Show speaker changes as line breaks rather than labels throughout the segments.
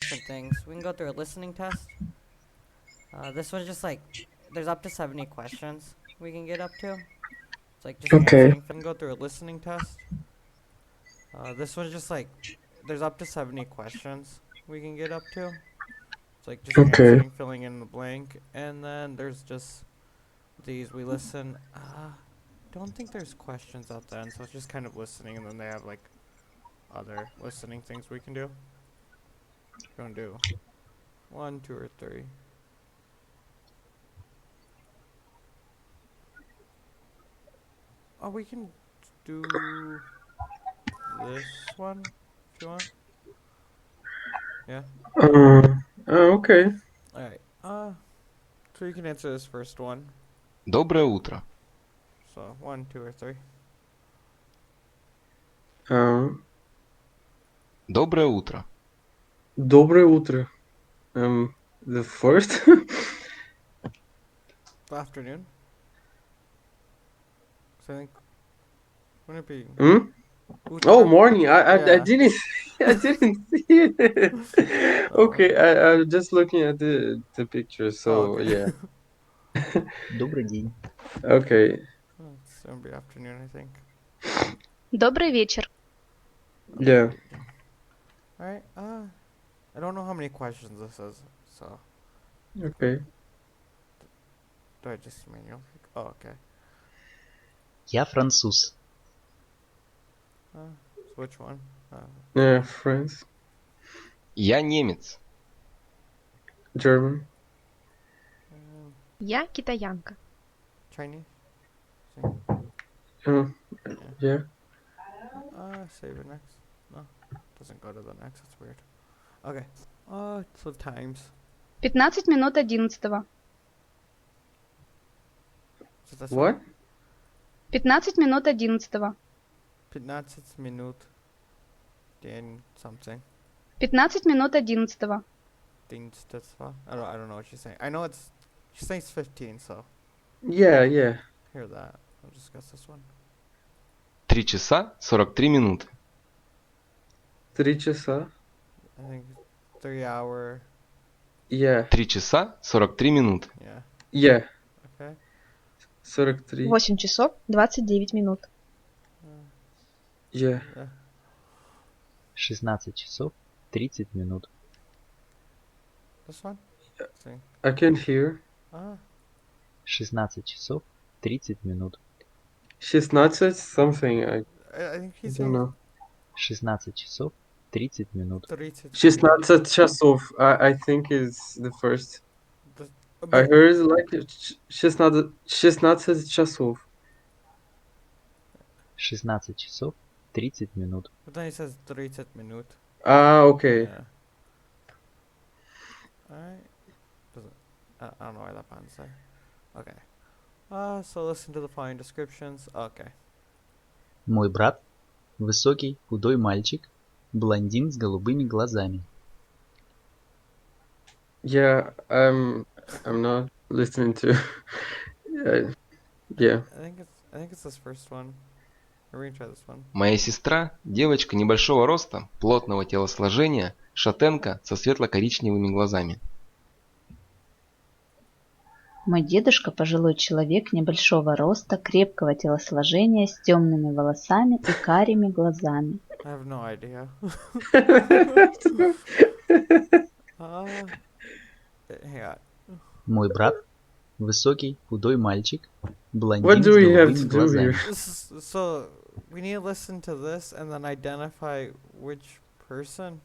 different things. We can go through a listening test. This one's just like there's up to 70 questions we can get up to. It's like just
Okay.
answering. We can go through a listening test. This one's just like there's up to 70 questions we can get up to. It's like just
Okay.
answering, filling in the blank, and then there's just these we listen. Don't think there's questions at the end, so it's just kind of listening, and then they have like other listening things we can do. We're gonna do one, two, or three. Oh, we can do this one if you want. Yeah.
Uh, okay.
All right. So you can answer this first one.
Доброе утро.
So one, two, or three.
Um,
Доброе утро.
Доброе утро. The first?
Afternoon. So I think wouldn't it be
Hmm? Oh,
Utra?
morning. I
Yeah.
didn't I didn't see it.
Oh.
Okay, I'm just looking at the picture,
Oh,
so
okay.
yeah.
Добрый день.
Okay.
It's gonna be afternoon, I think.
Добрый вечер.
Yeah.
All right. I don't know how many questions this is, so
Okay.
do I just manually? Oh, okay.
Я француз.
So which one?
Yeah, France,
Я немец.
German.
Я китаянка.
Chinese.
Uh,
Yeah.
yeah.
Save it next. No, doesn't go to the next. That's weird. Okay. So times.
15 минут 11.
So this
What?
one.
15 минут 11.
15 minut. Den something.
15 минут 11.
Dienstag. I don't know what she's saying. I know she's saying it's 15, so
Yeah.
hear that. I'll discuss this one.
3 часа 43 минуты.
3 часа.
I think 3 hour.
Yeah.
3 часа 43 минуты.
Yeah.
Yeah.
Okay.
43.
8 часов 29 минут.
Yeah.
16 часов 30 минут.
This one. See.
I can hear.
16 часов 30 минут.
16 something.
I think
I
he's
don't
saying
know.
16 часов 30 минут.
30.
16 часов. I think is the first. I heard like 16 часов.
16 часов 30 минут.
But then he says 30 minut.
Okay.
Yeah. Alright. I don't know why that button's there. Okay. So listen to the following descriptions. Okay.
Мой брат – высокий, худой мальчик, блондин с голубыми глазами.
Yeah, I'm not listening to. Yeah.
I think it's this first one. We're gonna try this one.
Моя сестра – девочка небольшого роста, плотного телосложения, шатенка со светло-коричневыми глазами.
Мой дедушка – пожилой человек небольшого роста, крепкого телосложения, с темными волосами и карими глазами.
I have no idea. Hang on.
Мой брат – высокий, худой мальчик,
What
блондин
do
с
we have
голубыми
to do
глазами.
here?
So we need to listen to this and then identify which person.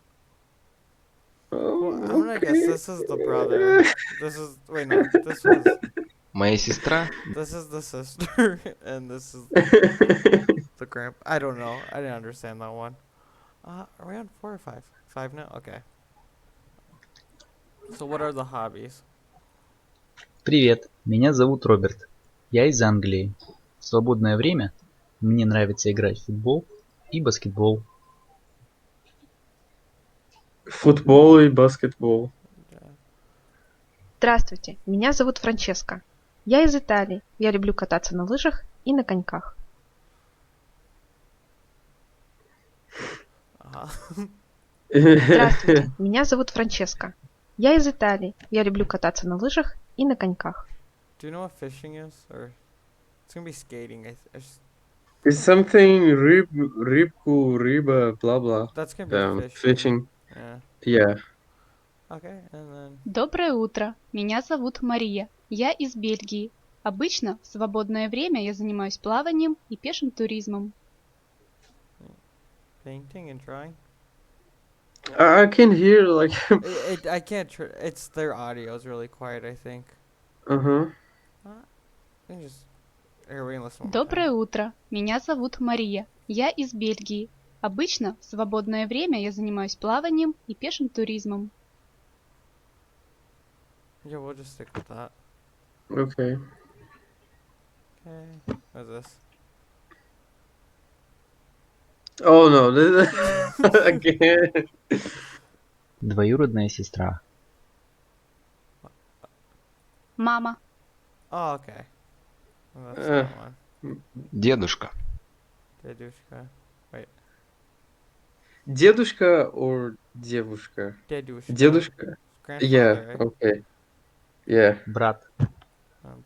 Well, I'm gonna guess this is the brother. This is no. This was
Моя сестра
this is the sister and this is the grandpa. I don't know. I didn't understand that one. Are we on 4 or 5? 5 now. Okay. So what are the hobbies?
Привет, меня зовут Роберт. Я из Англии. В свободное время мне нравится играть в футбол и баскетбол.
Футбол и баскетбол.
Здравствуйте, меня зовут Франческа. Я из Италии. Я люблю кататься на лыжах и на коньках. Здравствуйте, меня зовут Франческа. Я из Италии. Я люблю кататься на лыжах и на коньках.
Do you know what fishing is? Or it's gonna be skating. I just,
It's something ribku, riba, blah blah.
that's gonna be fishing.
Fishing.
Yeah.
Yeah.
Okay, and then
Доброе утро. Меня зовут Мария. Я из Бельгии. Обычно в свободное время я занимаюсь плаванием и пешим туризмом.
painting and drawing.
I can hear like.
I can't. It's their audio is really quiet. I think.
Uh-huh.
We can just. Here, we can listen. One more time.
Доброе утро. Меня зовут Мария. Я из Бельгии. Обычно в свободное время я занимаюсь плаванием и пешим туризмом.
Yeah, we'll just stick with that.
Okay.
Okay. What's this?
Oh no, this again.
Двоюродная сестра.
Мама.
Oh, okay. Well, that's
Uh.
that one.
Дедушка.
Dedushka.
Дедушка or девушка?
Dedushka.
Дедушка.
Grandfather,
Yeah.
right?
Okay. Yeah.
Брат.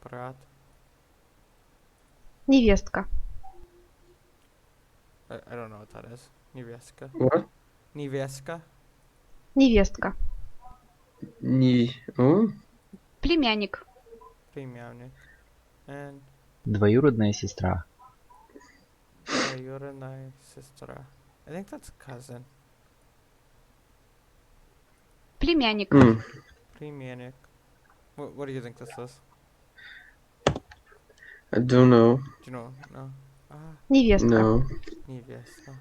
Brat.
Невестка.
I don't know what that is. Невестка.
What?
Невестка.
Невестка.
Не. Oh?
Племянник.
Племянник. And
Двоюродная сестра.
двоюродная сестра. I think that's cousin.
Племянник.
Mm.
Племянник. What do you think this is?
I don't know.
Do you know? No.
Невестка.
No.
Невеста.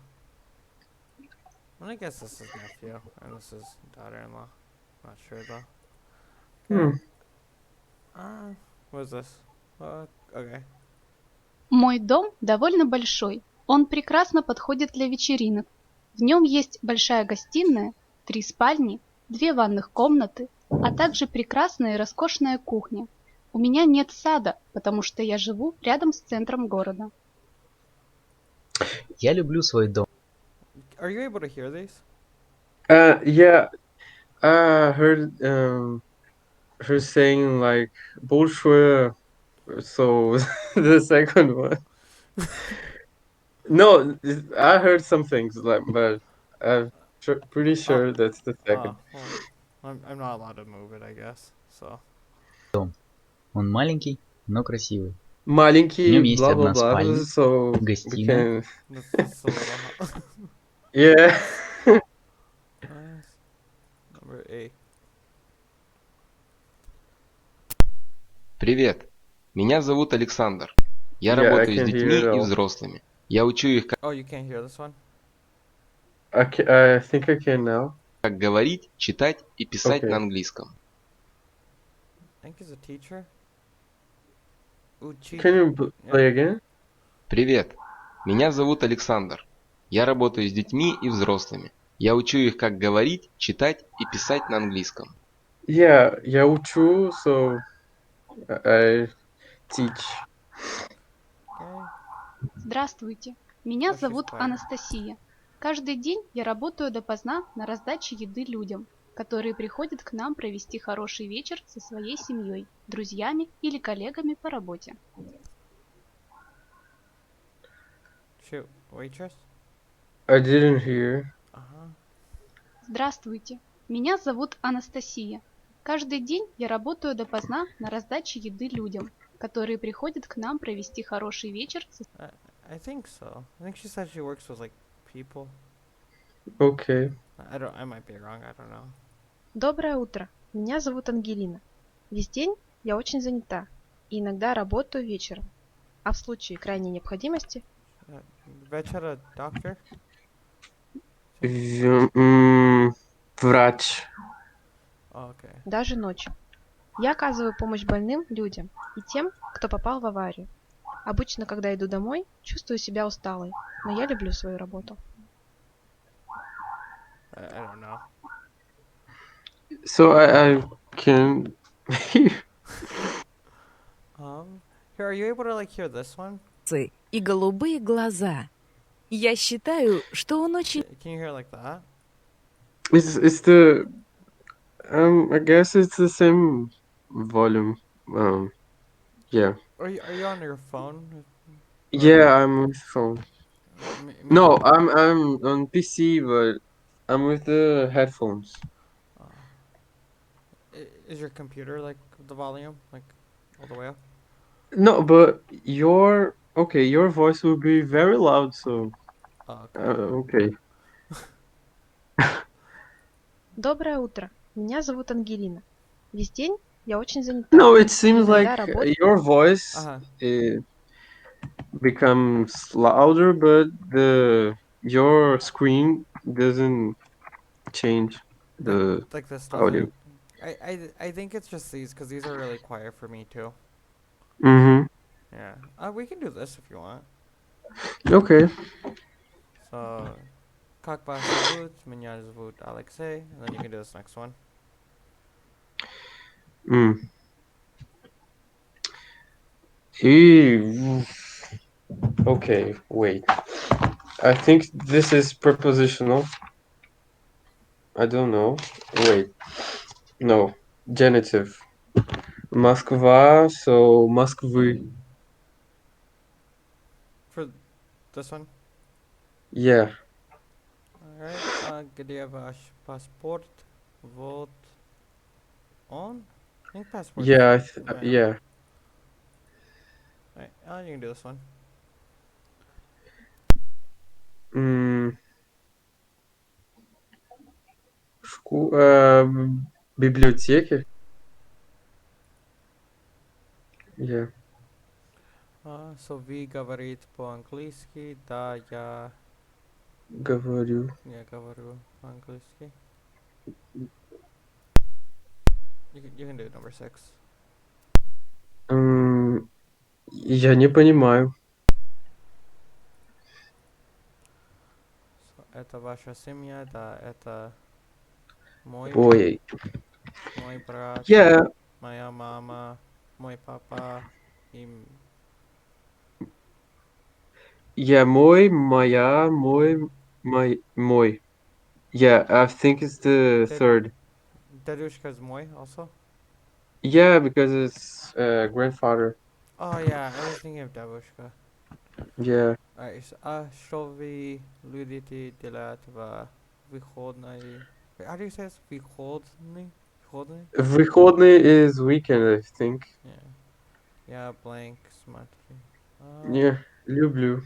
Well, I guess this is nephew and this is daughter-in-law. Not sure though.
Hmm.
What is this? Okay.
Мой дом довольно большой. Он прекрасно подходит для вечеринок. В нем есть большая гостиная, 3 спальни, 2 ванных комнаты, а также прекрасная и роскошная кухня. У меня нет сада, потому что я живу рядом с центром города.
Я люблю свой дом.
Are you able to hear these?
Yeah. I heard her saying like большое. So the second one. No, I heard some things like, but I'm pretty sure that's the second.
Well, I'm not allowed to move it, I guess. So.
Он маленький, но красивый.
Маленький,
В нем есть
blah
одна
blah blah.
спальня,
So we
гостиная.
can.
That's a little.
Yeah.
Nice. Number 8.
Привет. Меня зовут Александр. Я
Yeah, I
работаю с
can
детьми
hear it
и
all.
взрослыми. Я учу их,
Oh, you can't hear this one?
I think I can now.
как говорить, читать и писать
Okay.
на английском.
I think he's a teacher. Учить.
Can you play again?
Привет. Меня зовут Александр. Я работаю с детьми и взрослыми. Я учу их, как говорить, читать и писать на английском.
Yeah, я учу, so I teach.
Okay.
Здравствуйте. Меня
Очень
зовут
правильно.
Анастасия. Каждый день я работаю допоздна на раздаче еды людям, которые приходят к нам провести хороший вечер со своей семьей, друзьями или коллегами по работе.
Shoot. Waitress?
I didn't hear.
Здравствуйте. Меня зовут Анастасия. Каждый день я работаю допоздна на раздаче еды людям, которые приходят к нам провести хороший вечер со
I think so. I think she said she works with like people.
Okay.
I might be wrong. I don't know.
Доброе утро. Меня зовут Ангелина. Весь день я очень занята и иногда работаю вечером. А в случае крайней необходимости
Вечера doctor?
Врач.
Oh, okay.
даже ночью. Я оказываю помощь больным людям и тем, кто попал в аварию. Обычно, когда иду домой, чувствую себя усталой, но я люблю свою работу.
I don't know.
So I can.
Here, are you able to like hear this one?
И голубые глаза. Я считаю, что он очень...
Can you hear like that?
It's the I guess it's the same volume. Yeah.
Are you on your phone? Or
Yeah, I'm with phone.
me?
No, I'm on PC, but I'm with the headphones.
Uh, is your computer like the volume like all the way up?
No, but your voice will be very loud, so
Oh, okay.
okay.
Доброе утро. Меня зовут Ангелина. Весь день я очень занята.
No, it
И
seems like
иногда работаю.
your voice
Uh-huh.
becomes louder, but the your screen doesn't change
Like
the
like this
audio.
doesn't. I think it's just these because these are really quiet for me too.
Mm-hmm.
Yeah. We can do this if you want.
Okay.
So, как вас зовут? Меня зовут Alexei. And then you can do this next one.
Mm. Ew. Okay, wait. I think this is prepositional. I don't know. Wait. No. Genitive. Москва, so Москвы.
For this one.
Yeah.
Alright. Где ваш паспорт? Вот on? I think passport's.
Yeah,
Yeah.
yeah.
Alright. You can do this one.
Mm, библиотеки. Yeah.
So вы говорит по-английски? Да,
Говорю.
я говорю по-английски. You can do number 6.
Я не понимаю.
So, это ваша семья? Да, это мой,
Ой.
мой брат,
Yeah.
моя мама, мой папа и...
Yeah, моя, мой. Yeah, I think it's the
Dad,
third.
Dedushka is мой also?
Yeah, because it's grandfather.
Oh yeah, I was thinking of Dedushka.
Yeah.
Alright, что вы любите делать в выходные? Wait, how do you say this? Выходные? Выходные?
Выходный is weekend, I think.
Yeah. Я blank, смотри.
Yeah, люблю.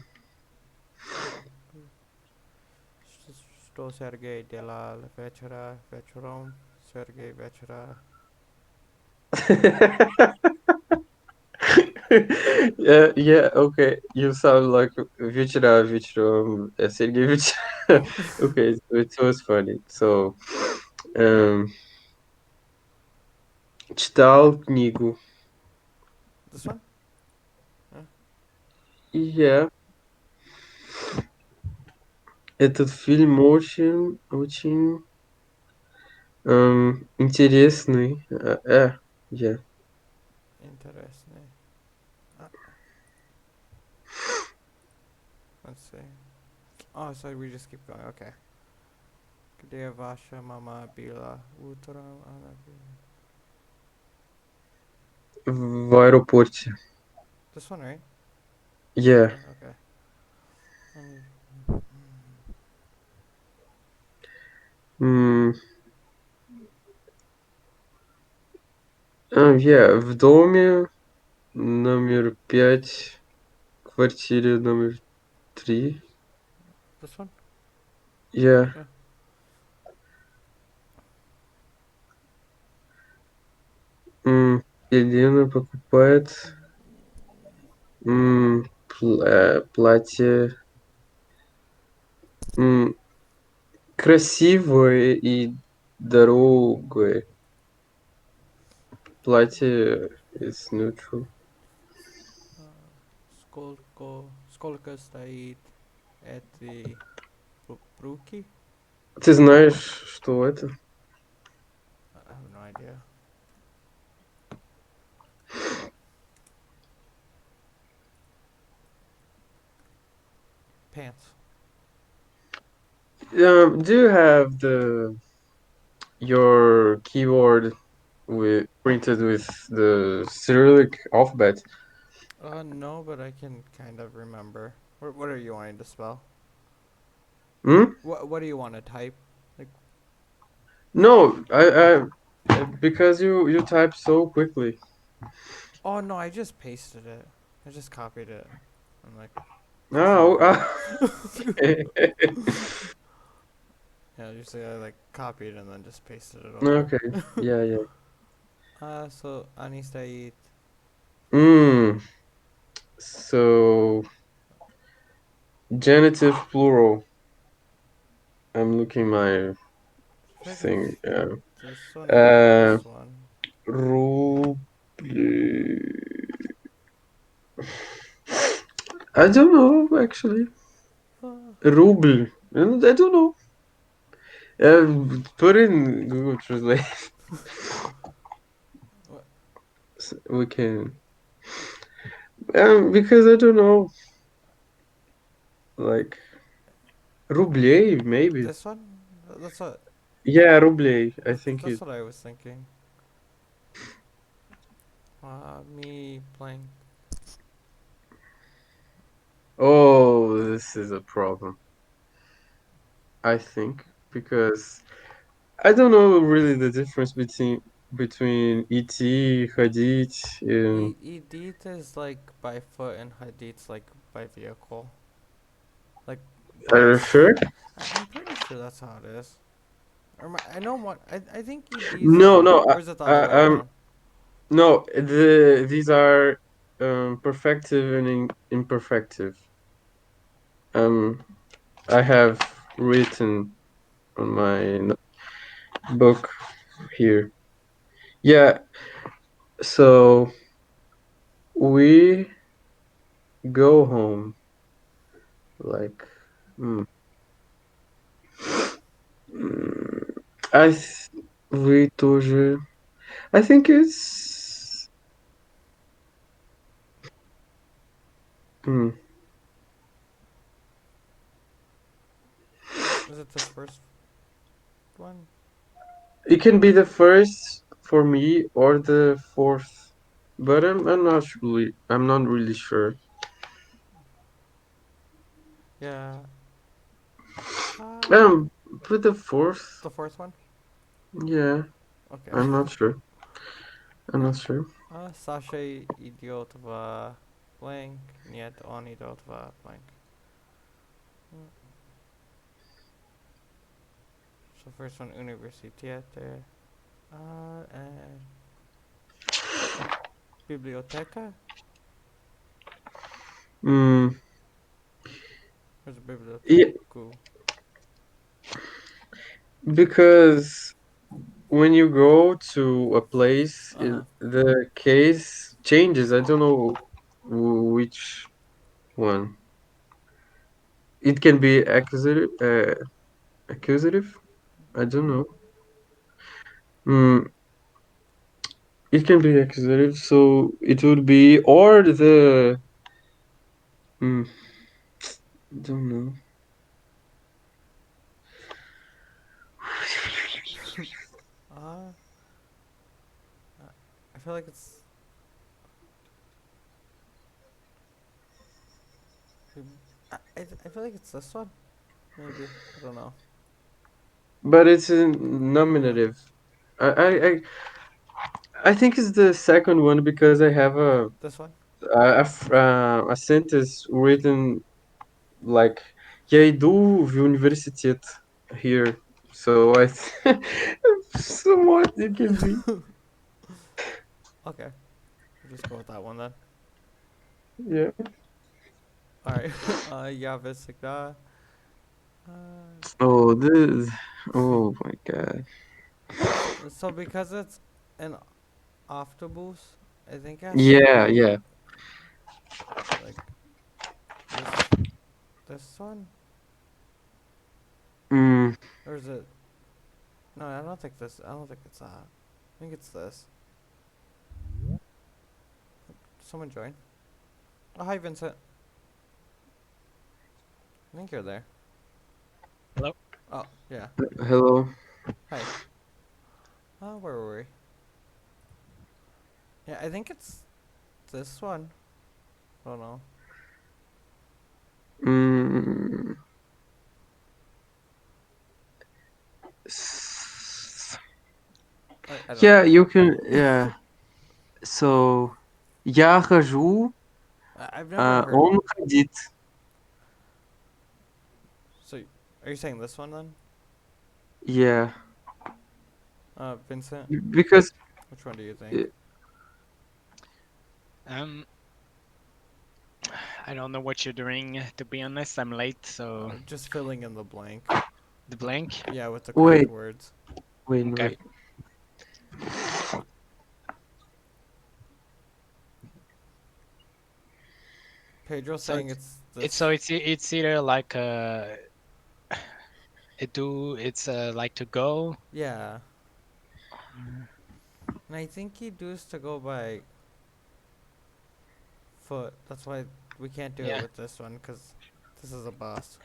Ш- Что Сергей делал вечером? Сергей вечера.
Yeah, okay. You sound like вечера, вечером, Сергей вечера. Okay, so it was funny. So, читал книгу.
This one?
Yeah. Этот фильм очень интересный. Yeah.
Interesting. Let's see. Oh, so we just keep going. Okay. Где ваша мама была утром? Она была...
В аэропорте.
This one, right?
Yeah.
Okay.
М, yeah. В доме номер 5, квартире номер 3.
This one?
Yeah.
Yeah.
Елена покупает платье красивое и дорогое. Платье is neutral.
Сколько стоит эти руки?
Ты знаешь, что это?
I have no idea. Pants.
Do you have the your keyboard with printed with the Cyrillic alphabet?
No, but I can kind of remember. What are you wanting to spell?
Hmm?
What do you want to type? Like,
No, because you type so quickly.
oh no, I just pasted it. I just copied it. I'm like,
Oh,
Keyboard.
okay.
Yeah, usually I like copied and then just pasted it over.
Okay. Yeah, yeah.
So Anistait.
Mm. So genitive plural. I'm looking my
I feel like
thing.
this one or
Uh,
this one.
Rub. I don't know actually.
Ah,
Ruble. I don't know. Put in Google Translate.
what?
We can. Because I don't know. Like Rubley, maybe.
This one? That's what.
Yeah, Rubley. I think
That's
it.
what I was thinking. Me playing.
Oh, this is a problem. I think because I don't know really the difference between ET, Hadith, and
Edith is like by foot and Hadith's like by vehicle. Like
are you
bus.
sure?
I'm pretty sure that's how it is. I know what. I think ED's.
No, no.
Or is it the other way around?
No. These are perfective and imperfective. Um, I have written on my book here. Yeah. So we go home like. Hmm. Mm, I th- we тоже. I think it's. Hmm.
Is it the first one?
It can be the first for me or the fourth, but I'm not really sure.
Yeah.
Um, but the fourth,
The fourth one?
yeah,
Okay.
I'm not sure. I'm not sure.
Sasha idiot v blank. Niet on idiot v blank. Mm. So first one universitate. And biblioteca?
Hmm.
Where's the
Yeah,
biblioteca?
because when you go to a place,
Uh-huh.
the case changes. I don't know which one. It can be accusative. Accusative. I don't know. Hmm. It can be accusative, so it would be or the. Hmm. Don't know.
Uh, I feel like it's. I feel like it's this one. Maybe. I don't know.
But it's a nominative. I I I I think it's the second one because I have
This one?
a sentence written like я иду в университет here. So somewhat it can be.
Okay. We'll just go with that one then.
Yeah.
Alright. Yeah, Visika. Uh,
Oh, this. Oh my God.
so because it's an Octobus, I think it has to
Yeah,
be
yeah.
like this this one?
Mm,
Or is it no, I don't think it's that. I think it's this. Someone join. Oh hi Vincent. I think you're there.
Hello?
Oh, yeah.
hello.
Hi. Where were we? Yeah, I think it's this one. I don't know.
Mm, s-
I don't
yeah,
know.
you can. Yeah. So, я хожу,
I've never heard.
он ходит.
So, are you saying this one then?
Yeah,
Vincent,
because
which one do you think?
uh,
Um, I don't know what you're doing. To be honest, I'm late, so
Just filling in the blank.
the blank.
Yeah, with the
wait,
correct words.
Okay.
wait.
Pedro's
So
saying it's this.
it's either like it's like to go.
Yeah. And I think he does to go by foot. That's why we can't do it
Yeah.
with this one, because this is a bus.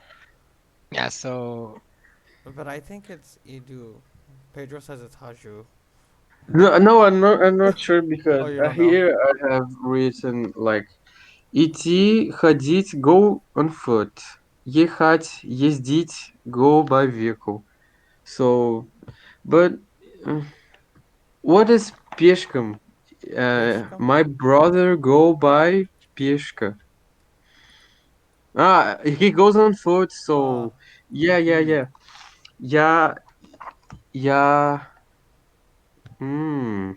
Yeah. So
But I think it's Idu. Pedro says it's Haju.
No, I'm not sure because
Oh, you don't know?
here I have written like идти, ходить, go on foot. Ехать, ездить, go by vehicle. So, but what is пешком?
Peshkam?
My brother go by пешка. He goes on foot, so yeah. Yeah, yeah. Hmm.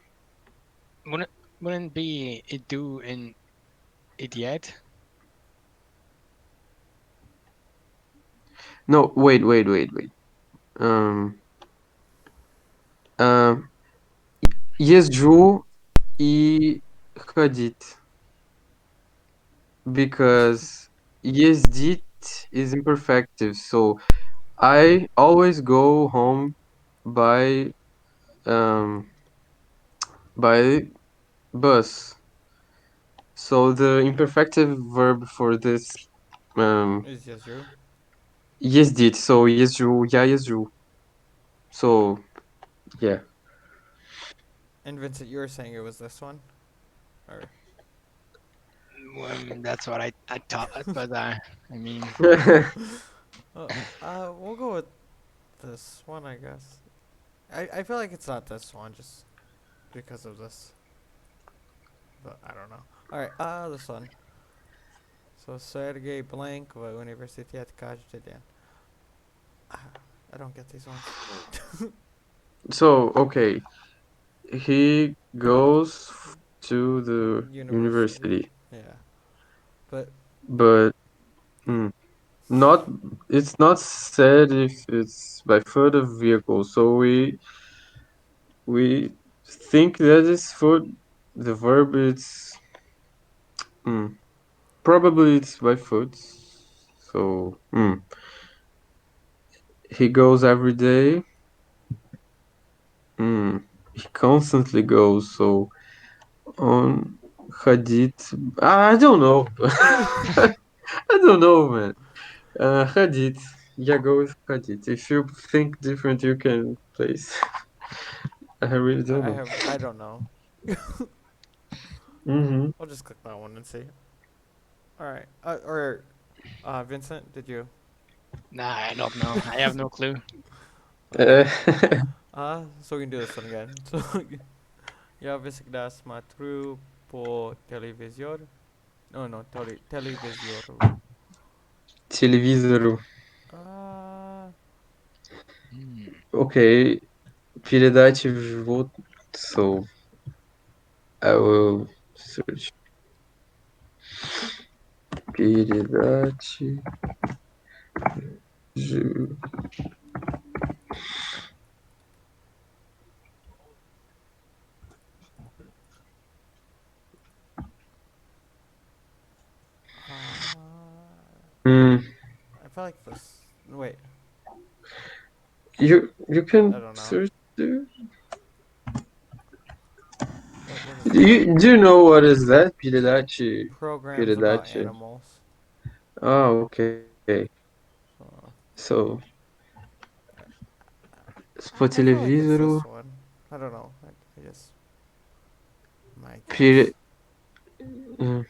wouldn't be idu and idiot.
No, wait. Um, um, езжу и ходить. Because ездить is imperfective, so I always go home by um by bus. So the imperfective verb for this
Is Yazru.
ездить, so езжу, я езжу. So yeah.
And Vincent, you were saying it was this one? Or
That's what I thought, but I mean,
we'll go with this one, I guess. I feel like it's not this one, just because of this. But I don't know. Alright, this one. So Sergey blank в университет каждый день. I don't get these ones.
So okay, he goes to the university,
Yeah. But
but not it's not said if it's by foot or vehicle. So we think that is foot. The verb is probably it's by foot. So he goes every day. He constantly goes. So on Hadith. I don't know. I don't know, man. Hadith. Yeah, go with Hadith. If you think different, you can place. I really don't know.
I don't know.
Mm-hmm.
I'll just click that one and see. Alright. Vincent, did you?
nah, I don't know. I have no clue.
So we can do this one again. So, я всегда смотрю по телевизору. No, телевизору.
Телевизору.
Hmm.
Okay. Передачи в живот. So I will search. Передачи. Жи-
I feel like this. Wait.
You
I
can
don't know.
search.
What is
Do you know what is that? Передачи.
programs about
Передачи.
animals.
Oh, okay.
So,
So, по
I feel like it's
телевизору.
this one. I don't know. I just my
Пере...
guess.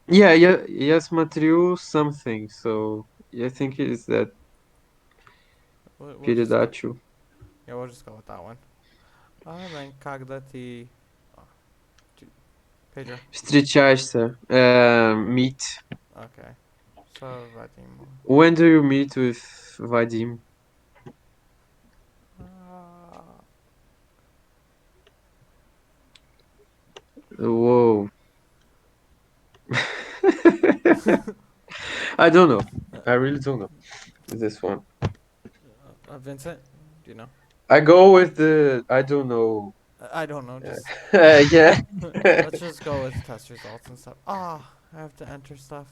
Yeah, я смотрю something, so I think it's that
We'll just go.
передачу.
Yeah, we'll just go with that one. Then когда ты... Oh, Pedro.
Встречаешься. Meet.
Okay. So Vadim.
When do you meet with Vadim?
Uh,
Whoa. I don't know. I really don't know this one.
Vincent, do you know?
I go with the I don't know.
I don't know. Just
Yeah.
let's just go with test results and stuff. Ah, I have to enter stuff.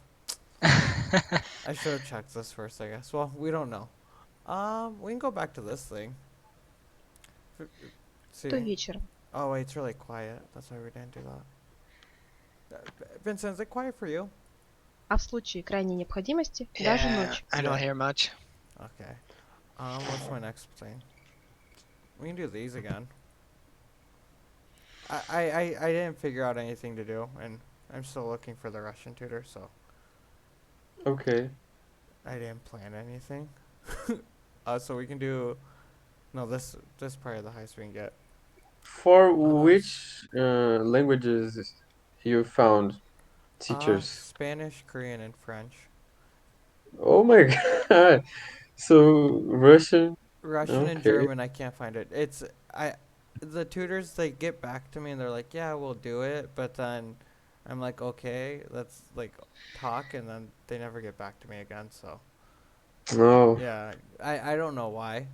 I should have checked this first, I guess. Well, we don't know. We can go back to this thing. F-
То
See.
вечером.
Oh wait, it's really quiet. That's why we didn't do that. Vincent, is it quiet for you?
А в случае крайней необходимости даже
Yeah,
ночью.
I don't
Yeah.
hear much.
Okay. What's my next thing? We can do these again. I didn't figure out anything to do, and I'm still looking for the Russian tutor, so
Okay.
I didn't plan anything. So we can do no this part of the highest we can get.
For
Uh,
which languages you found teachers?
Spanish, Korean, and French.
Oh my God. So Russian?
Russian and
Okay.
German, I can't find it. The tutors they get back to me and they're like, yeah, we'll do it, but then I'm like, okay, let's like talk, and then they never get back to me again. So
No.
yeah, I don't know why.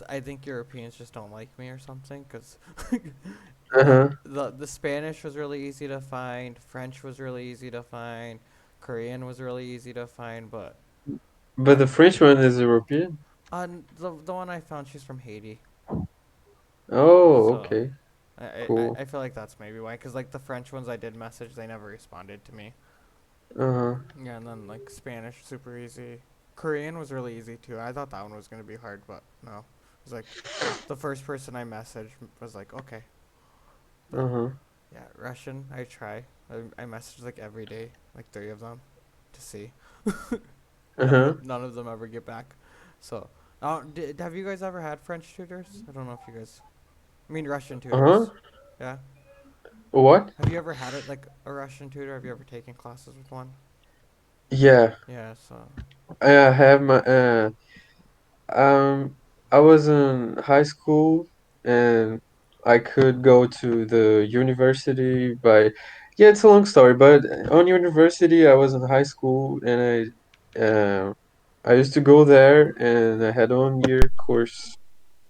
I think Europeans just don't like me or something, cause
Uh-huh.
the Spanish was really easy to find, French was really easy to find, Korean was really easy to find, but
But the French one is European?
the one I found, she's from Haiti.
Oh,
So
okay.
I
Cool.
I feel like that's maybe why, cause like the French ones I did message, they never responded to me.
Uh-huh.
Yeah, and then like Spanish, super easy. Korean was really easy too. I thought that one was gonna be hard, but no. It was like the first person I messaged was like, okay.
Uh-huh.
Yeah, Russian, I try. I message like every day, like 3 of them, to see.
Uh-huh.
None of them ever get back. So, have you guys ever had French tutors? I don't know if you guys. I mean Russian
Uh-huh.
tutors. Yeah.
What?
Have you ever had it like a Russian tutor? Have you ever taken classes with one?
Yeah.
Yeah. So.
I have my um I was in high school and I could go to the university by yeah, it's a long story, but on university I was in high school and I used to go there and I had a 1 year course.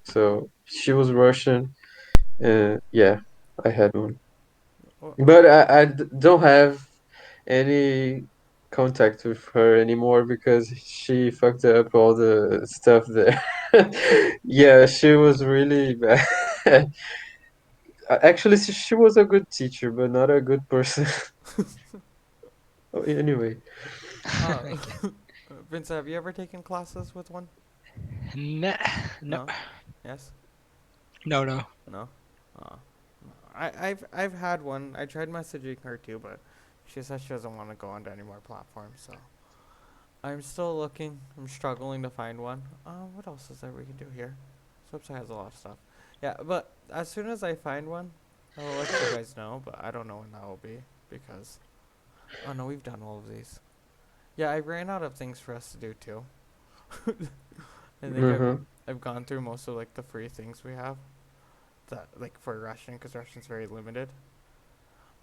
So she was Russian and yeah, I had one.
Wha-
But don't have any contact with her anymore because she fucked up all the stuff there. Yeah, she was really bad. Actually, she was a good teacher, but not a good person. Oh, anyway.
Uh,
Okay.
Vincent, have you ever taken classes with one?
Nah, no,
No. Yes.
no, no.
No. Uh, I've had one. I tried messaging her too, but she says she doesn't want to go onto any more platforms. So I'm still looking. I'm struggling to find one. What else is there we can do here? This website has a lot of stuff. Yeah, but as soon as I find one, I will let you guys know. But I don't know when that will be because oh no, we've done all of these. Yeah, I ran out of things for us to do too. I think
Uh-huh.
I've gone through most of like the free things we have that like for Russian because Russian's very limited.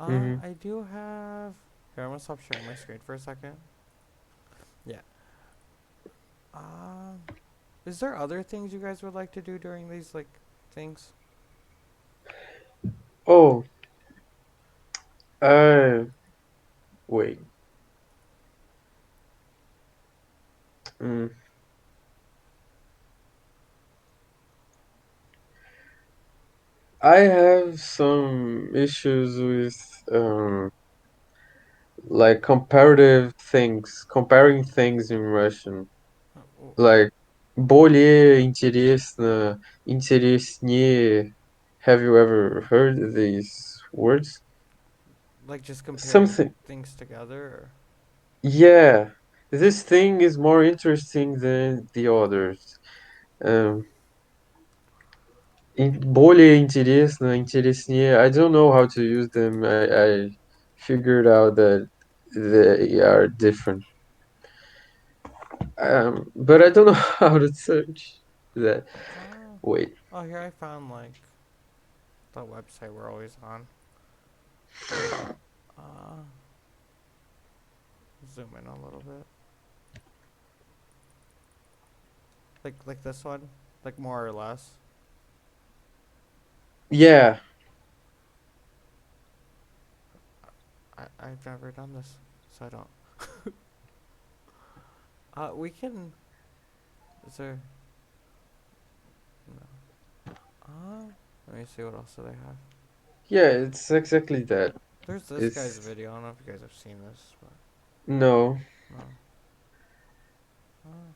Mm-hmm.
I do have. Here, I'm gonna stop sharing my screen for a second. Yeah. Um, is there other things you guys would like to do during these like things?
Oh, uh, wait. Mm. I have some issues with like comparative things, comparing things in Russian.
W-
Like более интересно, интереснее. Have you ever heard these words?
Like just comparing
Something.
things together. Or...
Yeah, this thing is more interesting than the others. Um, более интересно, интереснее. I don't know how to use them. I figured out that they are different. But I don't know how to search that.
Oh,
Wait.
oh, here I found like the website we're always on. Uh, zoom in a little bit. Like this one, like more or less.
Yeah.
I've never done this, so I don't. We can. Is there? No. Let me see what else do they have.
Yeah, it's exactly that.
There's this guy's
It's
video. I don't know if you guys have seen this, but
no.
no. Uh,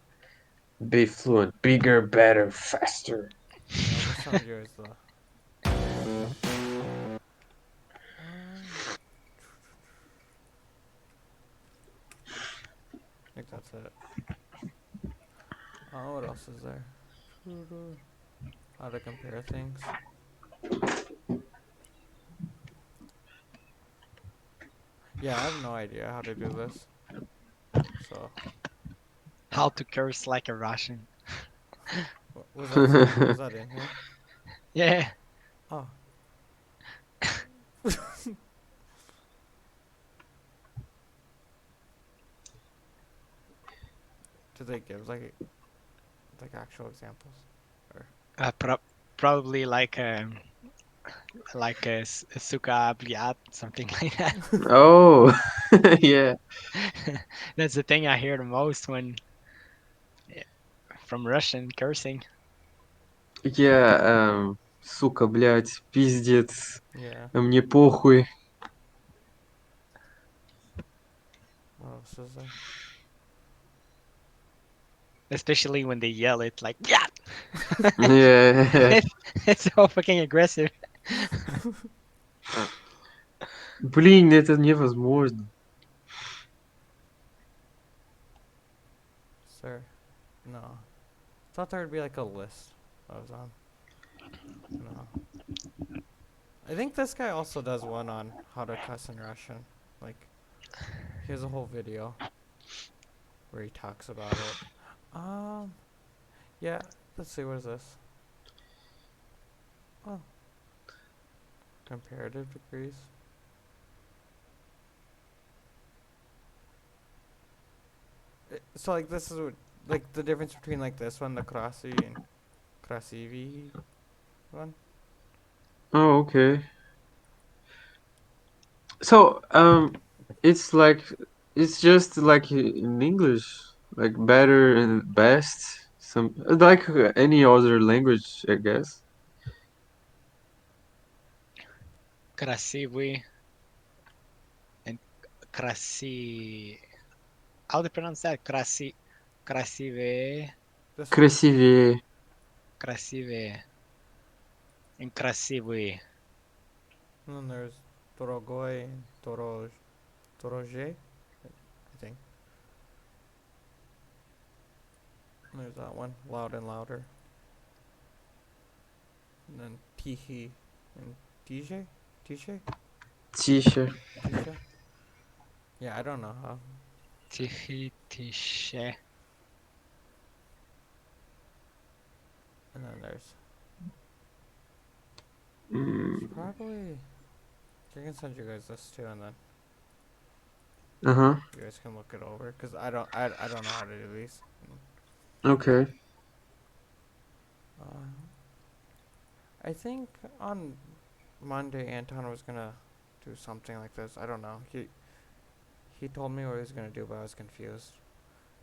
Be fluent, bigger, better, faster.
yeah, I'll just send you as the. I think that's it. Oh, what else is there? How to compare things. Yeah, I have no idea how to do this. So,
How to curse like a Russian.
was that was that in here?
Yeah.
Oh. Do they give like actual examples?
Probably like a suka bliat, something like that.
Oh, yeah.
That's the thing I hear the most when from Russian cursing.
Yeah, сука, блядь, пиздец,
Yeah.
мне похуй.
What else is there?
Especially when they yell it like yeah.
Yeah.
It's so fucking aggressive.
Блин, это невозможно.
Sir. No. Thought there would be like a list I was on. No. I think this guy also does one on how to cuss in Russian. Like, he has a whole video where he talks about it. Yeah, let's see, what is this? Oh. Comparative degrees. So, like, this is what, like, the difference between, like, this one, the Krasi and Krasivi one.
Oh, okay. So, it's like, it's just like in English, like better and best, some like any other language, I guess.
Красивый and краси. How do you pronounce that? Красивее,
This one.
Красивее.
красивее, and красивый.
And then there's Dorogoy and Doroje, I think. And there's that one, loud and louder. And then Tihi and DJ? Tisha?
Тише.
Tisha? Yeah, I don't know how.
Тихий, тише.
And then there's
Mm,
probably. I can send you guys this too, and then
uh-huh.
you guys can look it over. Cause I don't know how to do these.
Okay.
I think on Monday Anton was gonna do something like this. I don't know. He told me what he was gonna do, but I was confused.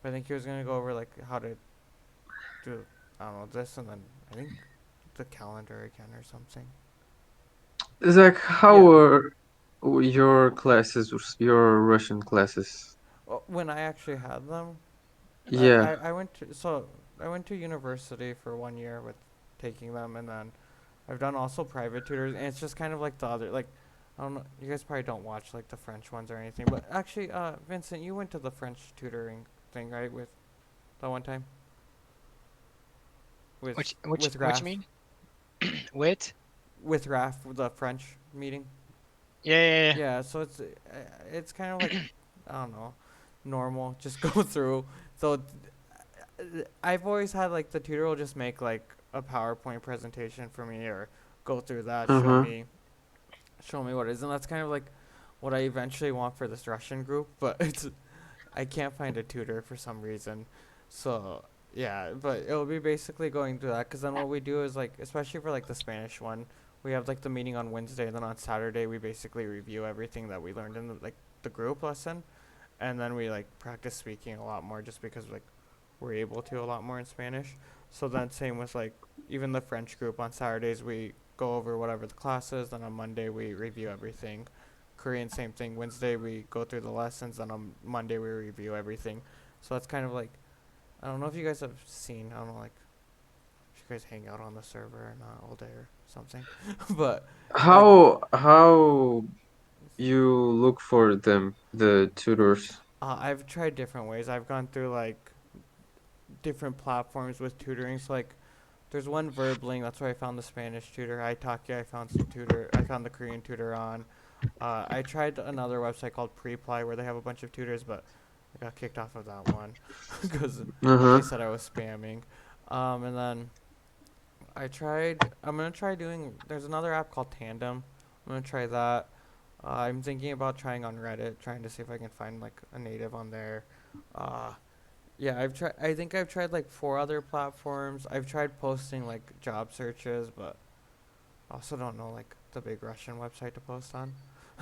But I think he was gonna go over like how to do I don't know this, and then I think the calendar again or something.
Zach, how
Yeah.
were your classes, your Russian classes?
Well, when I actually had them,
Yeah.
I went to university for 1 year with taking them, and then I've done also private tutors, and it's just kind of like the other like. I don't know. You guys probably don't watch like the French ones or anything, but actually, Vincent, you went to the French tutoring thing, right? With that one time. With
Which
with
what
Raf,
you mean? With?
with Raf, the French meeting.
Yeah, yeah, yeah.
Yeah, so it's kind of like I don't know, normal. Just go through. So I've always had like the tutor will just make like a PowerPoint presentation for me or go through that,
Uh-huh.
show me what it is, and that's kind of like what I eventually want for this Russian group. But it's I can't find a tutor for some reason, so yeah. But it'll be basically going through that because then what we do is like, especially for like the Spanish one, we have like the meeting on Wednesday, and then on Saturday we basically review everything that we learned in the group lesson, and then we like practice speaking a lot more just because like we're able to a lot more in Spanish. So then same with like even the French group on Saturdays we go over whatever the class is, then on Monday we review everything. Korean same thing. Wednesday we go through the lessons, then on Monday we review everything. So that's kind of like I don't know if you guys have seen, I don't know like if you guys hang out on the server or not all day or something. But like
How you look for them, the tutors?
I've tried different ways. I've gone through like different platforms with tutoring. So like there's one Verbling, that's where I found the Spanish tutor. Italki, I found some tutor. I found the Korean tutor on. I tried another website called Preply where they have a bunch of tutors, but I got kicked off of that one because they
Uh-huh.
said I was spamming. And then I'm gonna try doing. There's another app called Tandem. I'm gonna try that. I'm thinking about trying on Reddit, trying to see if I can find like a native on there. Uh, yeah, I've tried. I think I've tried like 4 other platforms. I've tried posting like job searches, but I also don't know like the big Russian website to post on,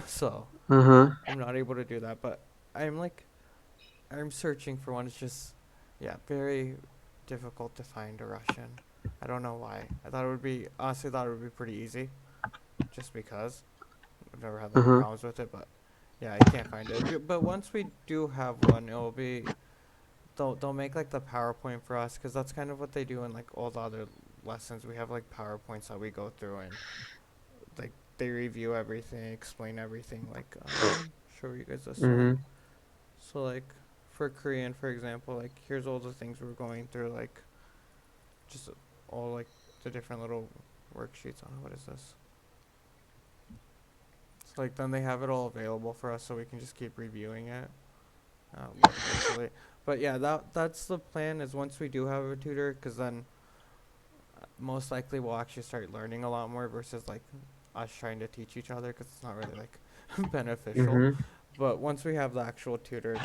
so
Uh-huh.
I'm not able to do that. But I'm like, I'm searching for one. It's just, yeah, very difficult to find a Russian. I don't know why. I thought it would be honestly thought it would be pretty easy, just because I've never had like
Uh-huh.
problems with it. But yeah, I can't find it. But once we do have one, it'll be they'll make like the PowerPoint for us because that's kind of what they do in like all the other lessons. We have like PowerPoints that we go through and like they review everything, explain everything. Like show you guys this one.
Mm-hmm.
So like for Korean, for example, like here's all the things we're going through, like just all like the different little worksheets on what is this. So like then they have it all available for us, so we can just keep reviewing it. Eventually. But yeah, that's the plan. Is once we do have a tutor, because then most likely we'll actually start learning a lot more versus like us trying to teach each other, because it's not really like beneficial.
Mm-hmm.
But once we have the actual tutor,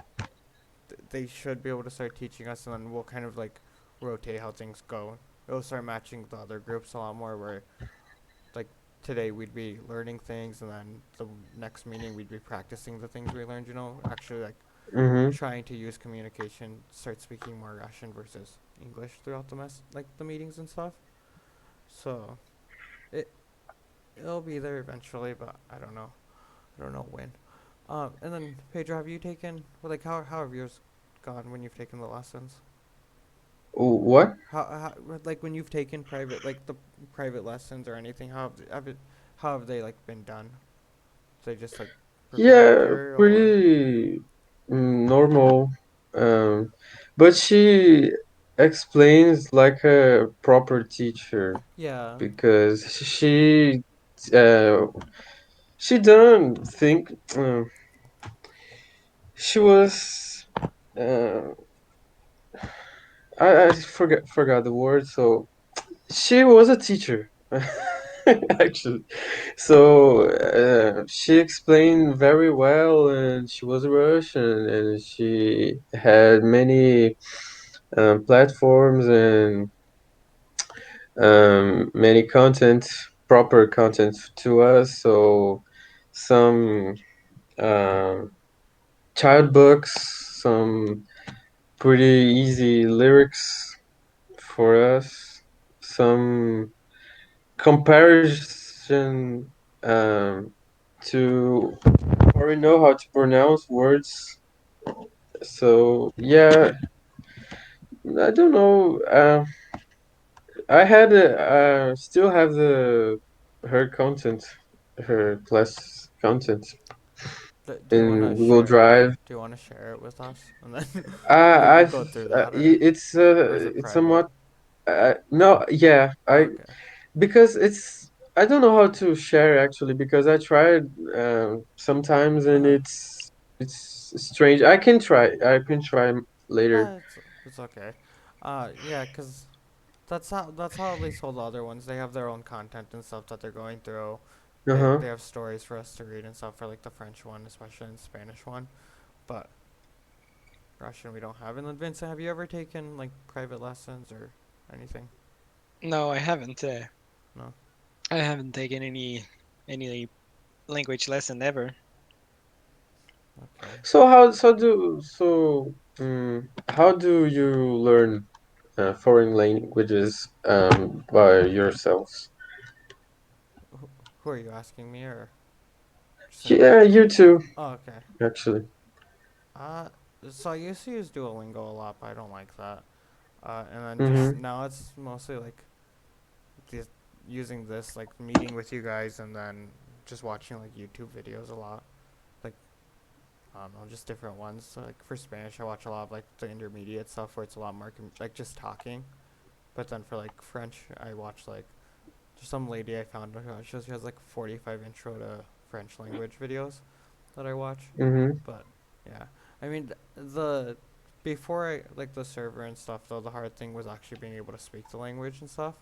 they should be able to start teaching us, and then we'll kind of like rotate how things go. It'll start matching the other groups a lot more. Where like today we'd be learning things, and then the next meeting we'd be practicing the things we learned. Actually like
Mm-hmm.
trying to use communication, start speaking more Russian versus English throughout the meetings and stuff. So it it'll be there eventually, but I don't know. I don't know when. And then Pedro, have you taken how have yours gone when you've taken the lessons?
What?
How like when you've taken private like the private lessons or anything? How have they like been done? They just like
Yeah,
proprietor or
pretty normal. But she explains like a proper teacher
yeah
because uh she don't think she was uh I forgot the word, so she was a teacher actually. So she explained very well, and she was Russian, and she had many platforms and many content, proper content to us. So some um, child books, some pretty easy lyrics for us, some comparison to already know how to pronounce words. So yeah, I don't know. I had still have her content, her class content
Do you want to
in Google
share?
Drive.
Do you want to share it with us, and then we
I've
go through that, or is it
it's
private?
somewhat no, yeah,
Oh,
I
okay.
because it's I don't know how to share actually because I tried sometimes and
Uh-huh.
it's strange. I can try later.
It's okay. Yeah, 'cause that's how at least all the other ones, they have their own content and stuff that they're going through. They
Uh-huh.
have stories for us to read and stuff for like the French one, especially and Spanish one. But Russian we don't have. And then Vincent, have you ever taken like private lessons or anything?
No, I haven't.
No.
I haven't taken any language lesson ever.
Okay.
How do you learn foreign languages by yourselves?
Who, who are you asking, me or just in
Yeah, you too,
Oh, okay.
actually.
Uh, so I used to use Duolingo a lot, but I don't like that. And then just
Mm-hmm.
now it's mostly like just using this, like meeting with you guys, and then just watching like YouTube videos a lot. Like I don't know, just different ones. So, like for Spanish, I watch a lot of like the intermediate stuff where it's a lot more like just talking. But then for like French, I watch like there's some lady I found. She has like 45 intro to French language videos that I watch.
Mm-hmm.
But yeah, I mean the before I like the server and stuff though, the hard thing was actually being able to speak the language and stuff.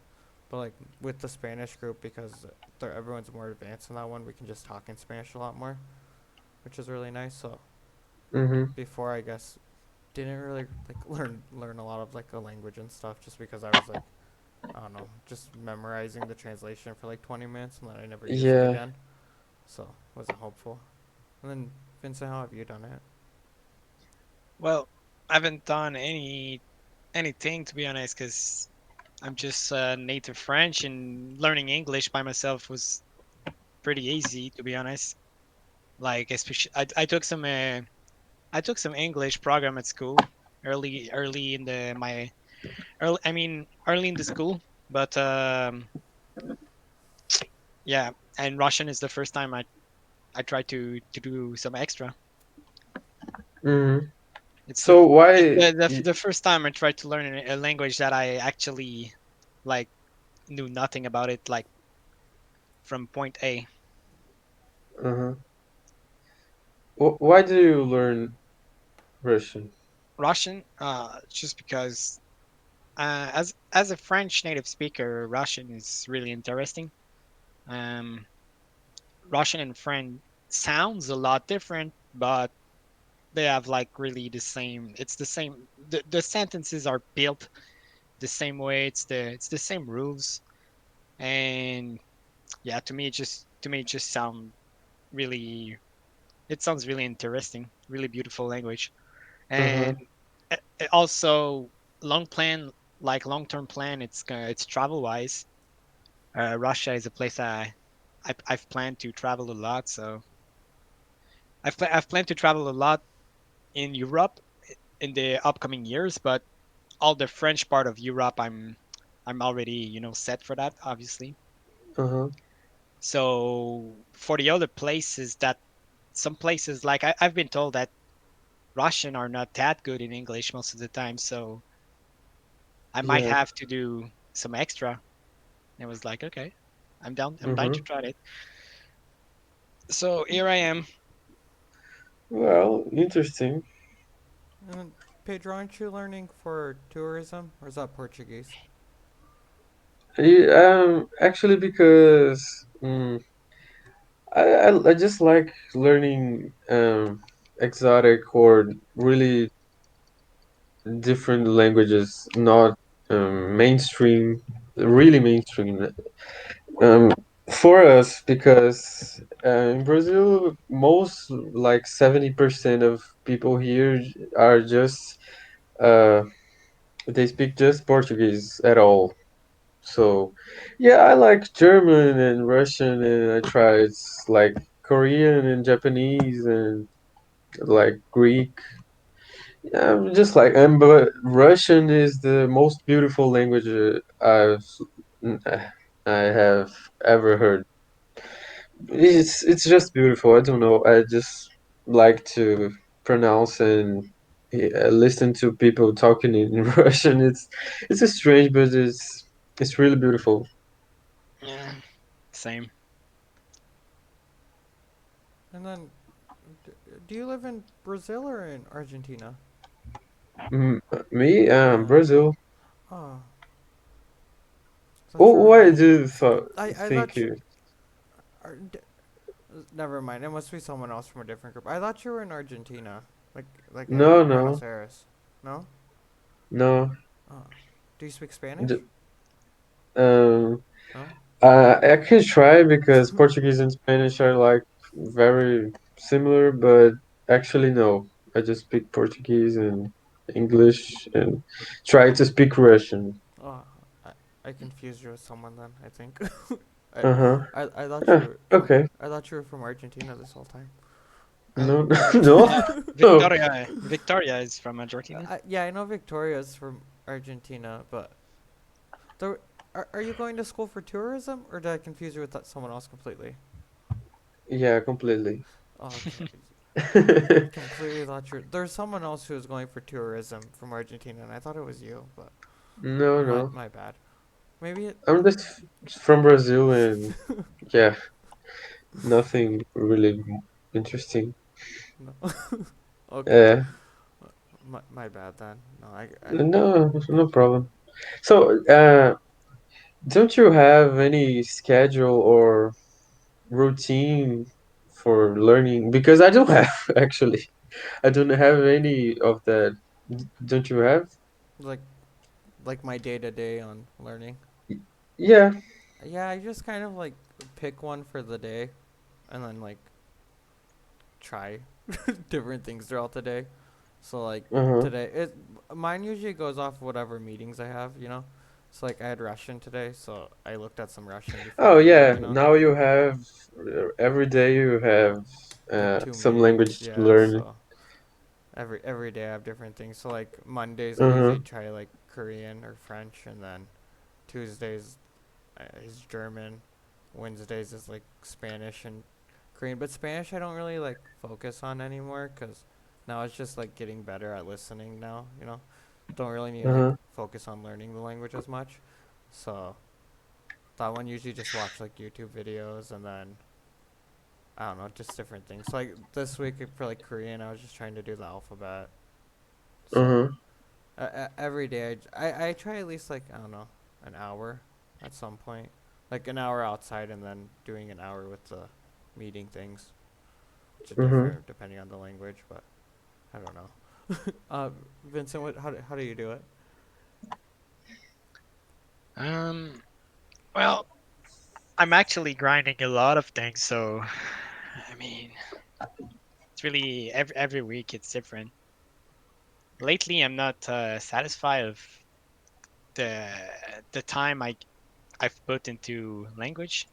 But like with the Spanish group, because everyone's more advanced in that one, we can just talk in Spanish a lot more, which is really nice. So
Mm-hmm.
before, I guess, didn't really like learn a lot of like the language and stuff, just because I was like, I don't know, just memorizing the translation for like 20 minutes and then I never use it
Yeah.
again. So wasn't hopeful. And then Vincent, how have you done it?
Well, I haven't done anything to be honest, because I'm just native French, and learning English by myself was pretty easy to be honest. Like especially, I took some English program at school early in the my early I mean early in the school, but yeah, and Russian is the first time I tried to do some extra.
Mm-hmm.
It's
So why?
the first time I tried to learn a language that I actually like knew nothing about it, like from point A.
Uh-huh. Why do you learn Russian?
Russian, just because as a French native speaker, Russian is really interesting. Um, Russian and French sounds a lot different, but they have like really the same. It's the same. The sentences are built the same way. It's the same rules, and yeah, to me it just really it sounds really interesting, really beautiful language,
Uh-huh.
and also long plan, like long term plan. It's travel wise. Russia is a place I've planned to travel a lot, so I've planned to travel a lot in Europe in the upcoming years, but all the French part of Europe, I'm already set for that, obviously.
Uh-huh.
So for the other places, that some places like I've been told that Russian are not that good in English most of the time, so I might
Yeah.
have to do some extra. And I was like, okay, I'm down. I'm down to
Uh-huh.
try it. So here I am.
Well, interesting.
And then Pedro, aren't you learning for tourism, or is that Portuguese?
Actually, because I just like learning exotic or really different languages, not mainstream, really mainstream. Um, for us, because in Brazil, most like 70% of people here are just uh, they speak just Portuguese at all. So, yeah, I like German and Russian, and I tried like Korean and Japanese and like Greek. Just like but Russian is the most beautiful language I have ever heard. It's just beautiful. I don't know. I just like to pronounce and listen to people talking in Russian. It's a strange, but it's really beautiful.
Yeah, same.
And then, do you live in Brazil or in Argentina?
Me,
Yeah.
Brazil.
Oh, thought you were
Why
like.
do you
I
think
thought you.
you?
Ar- d- Never mind. It must be someone else from a different group. I thought you were in Argentina, like
No,
in
no,
Buenos Aires. No.
no.
Oh. Do you speak Spanish?
J- Um,
No.
I can try because Portuguese and Spanish are like very similar, but actually no. I just speak Portuguese and English and try to speak Russian.
Oh, I, I confused you with someone then. I think. I,
Uh-huh.
I thought you
Ah,
were from.
okay.
I thought you were from Argentina this whole time.
No,
Yeah,
no, no.
Victoria is from Argentina.
Yeah, I know Victoria's from Argentina, but there, are you going to school for tourism, or did I confuse you with someone else completely?
Yeah, completely.
Oh, okay. Completely thought you. There's someone else who was going for tourism from Argentina, and I thought it was you, but
No,
my
no.
my bad. Maybe it.
I'm just from Brazil and yeah, nothing really interesting.
No. Okay.
Uh,
My bad then. No,
no, no problem. So, don't you have any schedule or routine for learning? Because I don't have actually. I don't have any of that. Don't you have?
like like my day to day on learning.
Y- Yeah.
Yeah, I just kind of like pick one for the day, and then like try different things throughout the day. So like
Uh-huh.
today, mine usually goes off whatever meetings I have, you know. So like I had Russian today, so I looked at some Russian before
Oh
the meeting,
yeah.
you know.
Now you have every day you have
Like two
some
meetings,
language to
yeah.
learn.
So every day I have different things. So like Mondays I
Uh-huh.
usually try like Korean or French, and then Tuesdays is German. Wednesdays is like Spanish and Korean, but Spanish I don't really like focus on anymore because now it's just like getting better at listening now. You know, don't really need to like
Uh-huh.
focus on learning the language as much. So that one usually just watch like YouTube videos and then I don't know, just different things. So like this week for like Korean, I was just trying to do the alphabet. So
Uh-huh.
every day I try at least like I don't know an hour at some point, like an hour outside and then doing an hour with the meeting things, which is
Uh-huh.
different depending on the language, but I don't know. Vincent, how do you do it?
Um, well, I'm actually grinding a lot of things, so I mean, it's really every week it's different. Lately, I'm not satisfied of the the time I've put into language.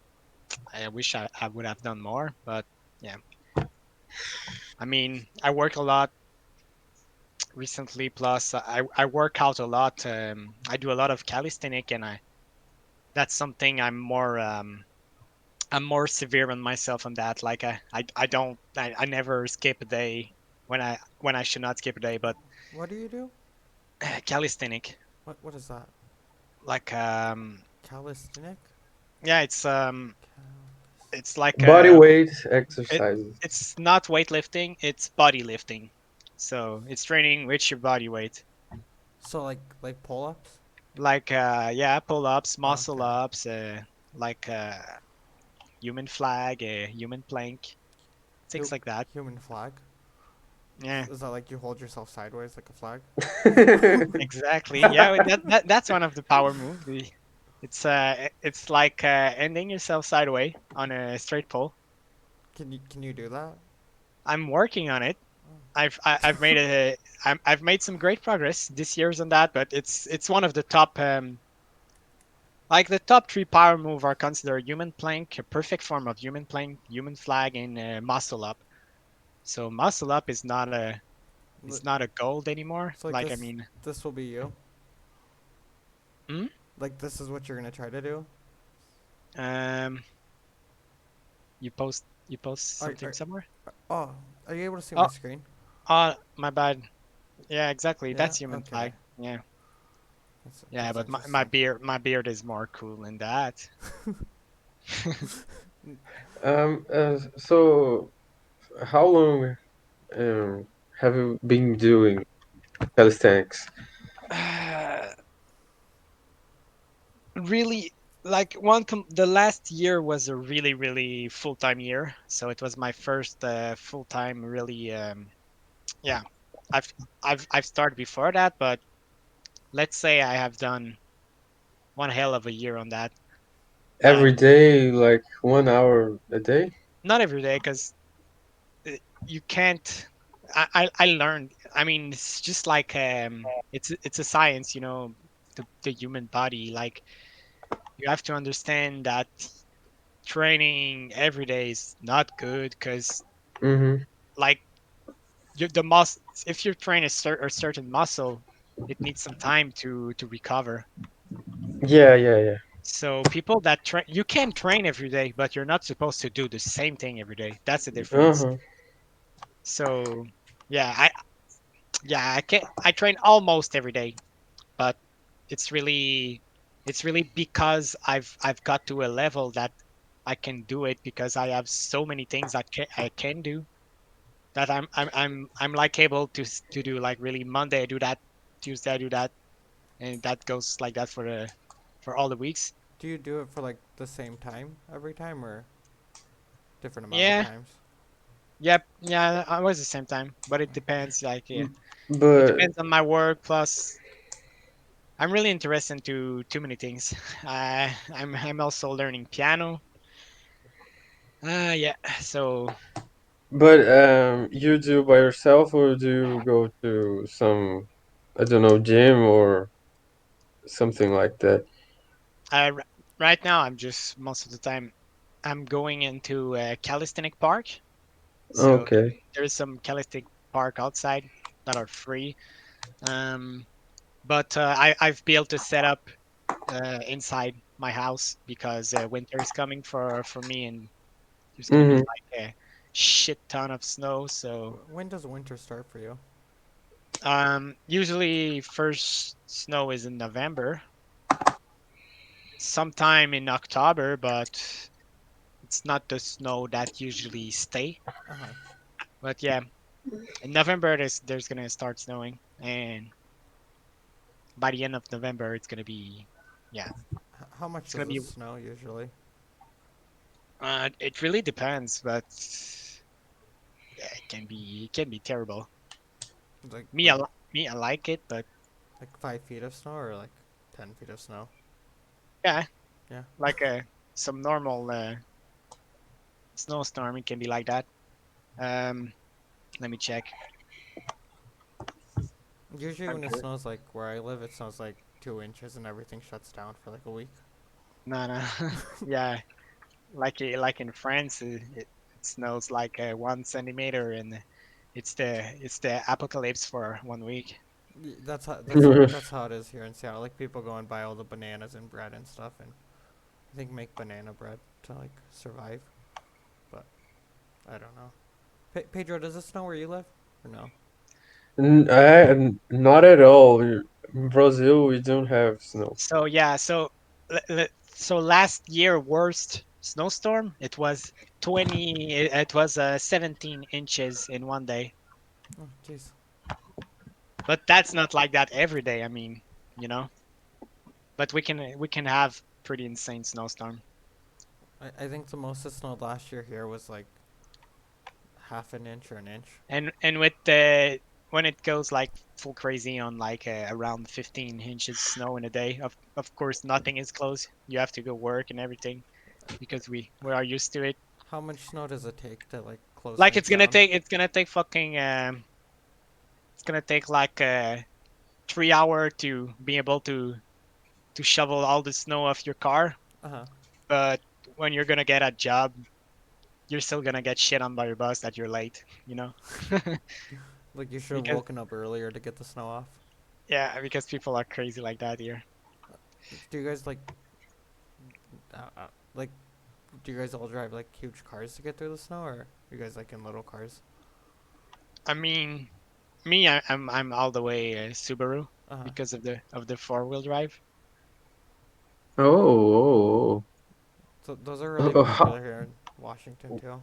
I wish I would have done more, but yeah. I mean, I work a lot recently. Plus, I work out a lot. I do a lot of calisthenic, and that's something I'm more severe on myself on that. Like I never skip a day when I should not skip a day. But
What do you do?
calisthenic,
What is that?
like
Calisthenic?
yeah, it's like
Body weight
it
exercises.
it's not weightlifting, it's body lifting. So it's training with your body weight.
So like pull-ups?
Like yeah, pull-ups, muscle
Okay.
ups, like human flag, human plank, things
Hu-
like that.
Human flag?
Yeah,
Is that like you hold yourself sideways like a flag?
exactly. Yeah, that's one of the power moves. It's like ending yourself sideways on a straight pole.
Can you do that?
I'm working on it.
Oh.
I've made I've made some great progress this year's on that, but it's one of the top like the top three power move are considered human plank, a perfect form of human plank, human flag, and muscle up. So muscle up is not a it's not a gold anymore.
So,
Like I
this,
mean,
this will be you.
Hmm?
Like this is what you're gonna try to do.
um, you post
Are,
something
are,
somewhere?
oh, are you able to see
Oh,
my screen?
my bad. Yeah, exactly.
Yeah.
That's human
Okay.
flag. Yeah,
That's
but my
interesting.
beard is more cool than that.
So how long have you been doing calisthenics?
Really, like the last year was a really full-time year, so it was my first full-time really. Yeah, I've I've started before that, but let's say I have done one hell of a year on that.
Every
Um,
day, like 1 hour a day?
not every day, because you can't. I learned. I mean, it's just like it's a science, you know, the human body. Like you have to understand that training every day is not good, because
Mm-hmm.
like the muscle, if you train a certain muscle, it needs some time to recover.
Yeah.
So people that train, you can train every day, but you're not supposed to do the same thing every day. That's the difference.
Uh-huh.
So yeah, I can I train almost every day, but it's really it's really because I've got to a level that I can do it, because I have so many things I can do, that I'm like able to do, like, really, Monday I do that, Tuesday I do that, and that goes like that for all the weeks.
Do you do it for like the same time every time or different amount of
Yeah,
times?
yeah, always the same time, but it depends. Like, yeah, it
But
depends on my work. Plus, I'm really interested into too many things. I'm also learning piano. Yeah. So
you do by yourself or do you go to some, I don't know, gym or something like that?
I right now I'm just, most of the time, I'm going into a calisthenic park. So
Okay.
there's some calisthenic park outside that are free. Um, but I've built a setup inside my house, because winter is coming for me, and there's gonna be
Mm-hmm.
like a shit ton of snow. So
When does winter start for you?
usually first snow is in November, sometime in October, but it's not the snow that usually stay.
Uh huh.
But yeah, in November there's gonna start snowing, and by the end of November it's gonna be, yeah,
How much
it's gonna
does it
be.
snow usually?
It really depends, but yeah, it can be terrible.
Like
Me,
like
me, I like it, but
5 feet of snow or like 10 feet of snow?
yeah,
Yeah.
like some normal snowstorm, it can be like that. Um, Let me check.
Usually when it
Okay.
snows like where I live, it snows like 2 inches and everything shuts down for like a week.
No, no, yeah, like in France, it snows like 1 centimeter, and it's the apocalypse for 1 week.
That's how it is here in Seattle. Like people go and buy all the bananas and bread and stuff, and I think make banana bread to like survive. But I don't know. Pedro, does it snow where you live or no?
Not at all. In Brazil, we don't have snow.
So yeah, so last year worst snowstorm, it was 17 inches in one day.
Oh, jeez.
But that's not like that every day. I mean, you know. But we can have pretty insane snowstorm.
I think the most it snowed last year here was like half an inch or an inch.
And with the when it goes like full crazy on like around 15 inches snow in a day, of course nothing is closed. You have to go work and everything, because we are used to it.
How much snow does it take to like close
Like
things down?
it's gonna take fucking it's gonna take like 3 hour to be able to shovel all the snow off your car.
Uh huh.
But when you're gonna get a job, you're still gonna get shit on by your boss that you're late.
Like you should have
Because
woken up earlier to get the snow off.
yeah, because people are crazy like that here.
Do you guys like do you guys all drive like huge cars to get through the snow, or you guys like in little cars?
I mean, me, I'm all the way Subaru
Uh-huh.
because of the 4-wheel drive.
Oh,
So those are
oh,
really
oh,
popular here in Washington too.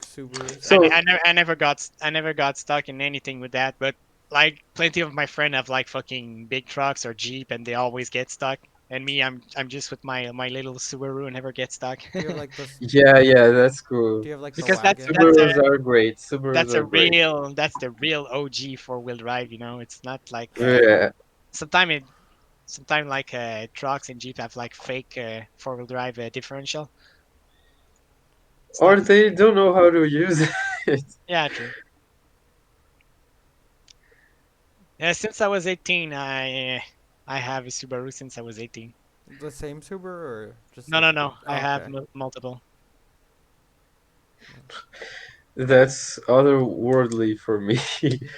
Subarus.
So
I never got stuck in anything with that, but like plenty of my friend have like fucking big trucks or Jeep and they always get stuck. And me, I'm just with my little Subaru and never get stuck.
Do you have like this?
yeah, that's cool.
Do you have like the
Because
wagon?
Subarus are great. Subarus are great.
that's the real OG 4-wheel drive, you know. It's not like
Yeah.
sometimes like trucks and Jeep have like fake 4-wheel drive differential. It's
Or
not,
they don't know how to use it.
yeah, true. Yeah, since I was 18, I have a Subaru since I was 18.
The same Subaru or just
No,
like?
no, no. I
Oh,
have
okay.
multiple.
That's otherworldly for me.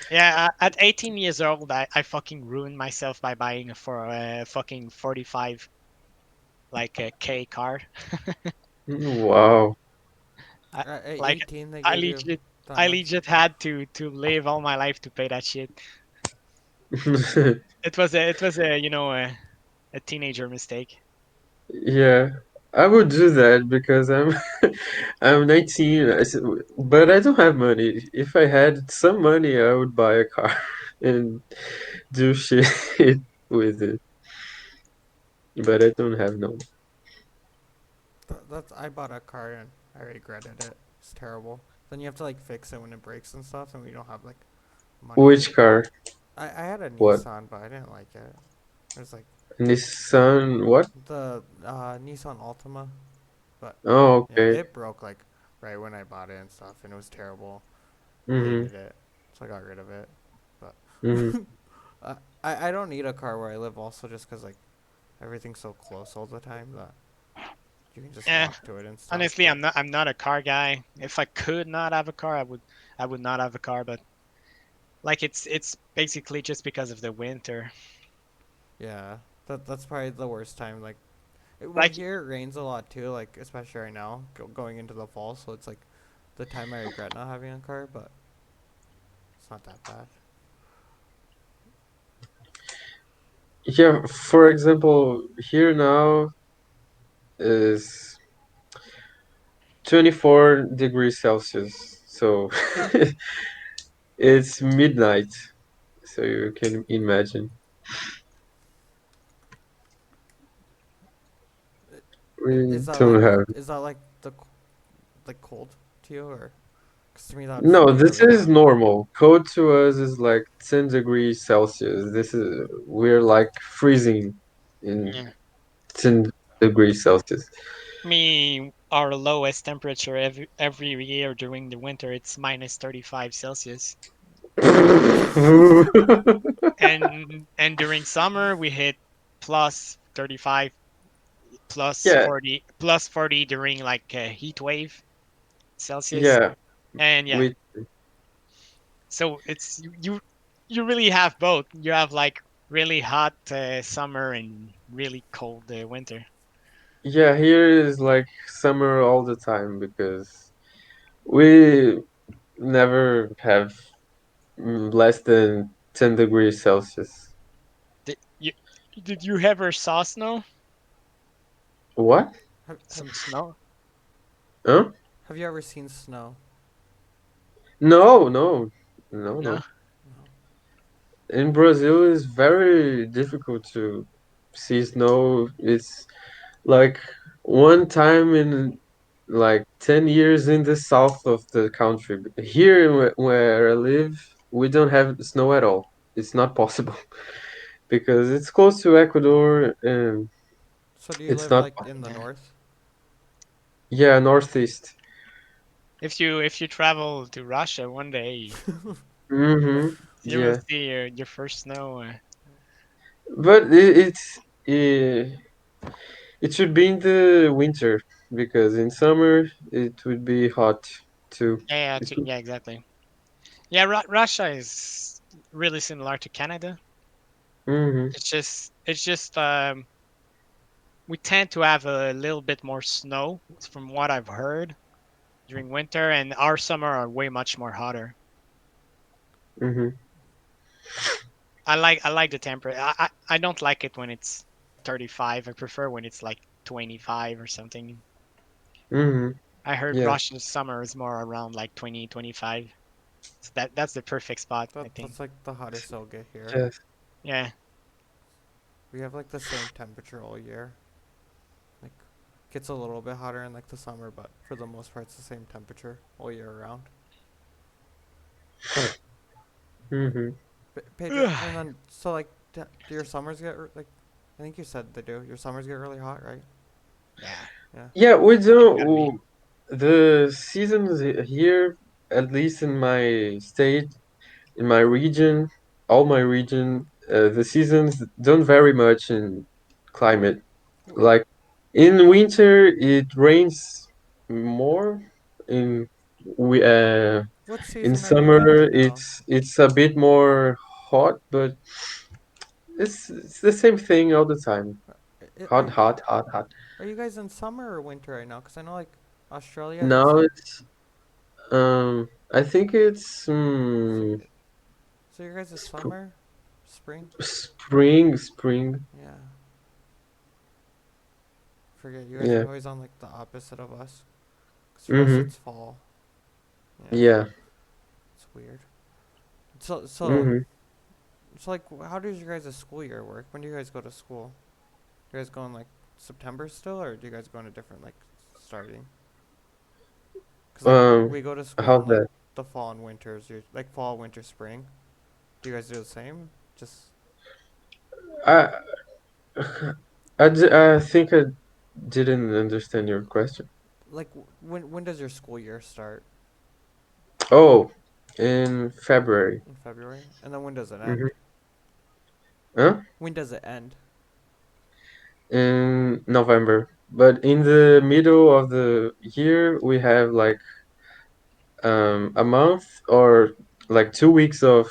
Yeah, at 18 years old, I fucking ruined myself by buying a fucking 45 like a K car.
Wow.
At
Like
18 they
I
gave you
legit
that
I
much.
legit had to live all my life to pay that shit. It was a you know a teenager mistake.
Yeah, I would do that because I'm 19, but I don't have money. If I had some money, I would buy a car and do shit with it. But I don't have no.
That's I bought a car and I regretted it. It's terrible. Then you have to like fix it when it breaks and stuff, and we don't have like money to.
Which car?
I had a
What?
Nissan, but I didn't like it. It was like
Nissan? What?
the Nissan Altima, but
Oh,
yeah,
okay.
it broke like right when I bought it and stuff, and it was terrible. I
Mm-hmm.
hated it, so I got rid of it. But
Mm-hmm.
I don't need a car where I live also just 'cause like everything's so close all the time that you can just
Yeah,
walk to it and stuff.
honestly,
but
I'm not a car guy. If I could not have a car, I would not have a car. But like it's basically just because of the winter.
yeah, that's probably the worst time. Like well,
Like
here it rains a lot too. Like especially right now, going into the fall. So it's like the time I regret not having a car, but it's not that bad.
Yeah, for example, here now is 24 degrees Celsius. So it's midnight. So you can imagine. We don't have.
Is that like like cold to you, or because to me that would just
No,
be
this
really
is
hot.
normal. Cold to us is like 10 degrees Celsius. We're like freezing in
yeah,
10 degrees Celsius.
me our lowest temperature every year during the winter it's minus 35 Celsius. And during summer we hit plus 35
Yeah,
40 during like a heat wave Celsius.
yeah.
And yeah,
We
so it's you really have both. You have like really hot summer and really cold winter.
yeah, here is like summer all the time because we never have less than 10 degrees Celsius.
Did you ever saw snow?
What?
Have, have,
Some snow?
Huh?
have you ever seen snow?
No, no, no,
No.
no. In Brazil, it's very difficult to see snow. It's like one time in like 10 years in the south of the country. Here where I live, we don't have snow at all. It's not possible because it's close to Ecuador and
So do you
it's
live
not.
like in the
Yeah.
north?
Yeah, northeast.
If you travel to Russia one day,
Mm-hmm.
you will
Yeah,
see your first snow.
but it should be in the winter because in summer it would be hot too.
Yeah,
It
yeah, exactly. Yeah, Russia is really similar to Canada.
Mm-hmm.
It's just we tend to have a little bit more snow, from what I've heard, during winter, and our summer are way much more hotter.
Mm-hmm.
I like the temperature. I don't like it when it's 35. I prefer when it's like 25 or something.
Mm-hmm.
I heard
Yeah.
Russian summer is more around like 20, 25. So that's the perfect spot, I think.
That's like the hottest it'll get here.
Yes.
Yeah.
We have like the same temperature all year. Like, gets a little bit hotter in like the summer, but for the most part, it's the same temperature all year round.
Mm-hmm.
Pedro, and then so like, do your summers get like? I think you said they do. Your summers get really hot, right?
Yeah.
Yeah.
Yeah, we
Gotta be.
do. The seasons here, at least in my state, in my region, all my region, the seasons don't vary much in climate.
Wh-
Like in winter, it rains more. In we
What
in
season are you in
summer,
right now?
it's a bit more hot, but it's the same thing all the time.
Are
Hot, hot, hot, hot.
are you guys in summer or winter right now? Cause I know like Australia has
Now
like
it's I think it's
so, so your guys is summer, spring.
spring.
Yeah. Forget you guys are
Yeah.
always on like the opposite of us. Cause for us
Mm-hmm.
it's fall. Yeah.
Yeah.
It's weird. So so
Mm-hmm.
so like how does your guys' school year work? When do you guys go to school? Do you guys go in like September still, or do you guys go in a different like starting? Cause like
Um,
we go to school
how's
in like
that?
the fall and winters, like fall, winter, spring. Do you guys do the same? Just
I I think I didn't understand your question.
like when does your school year start?
Oh, in February.
In February, and then when does it
Mm-hmm.
end?
Huh?
When does it end?
In November. But in the middle of the year, we have like a month or like 2 weeks of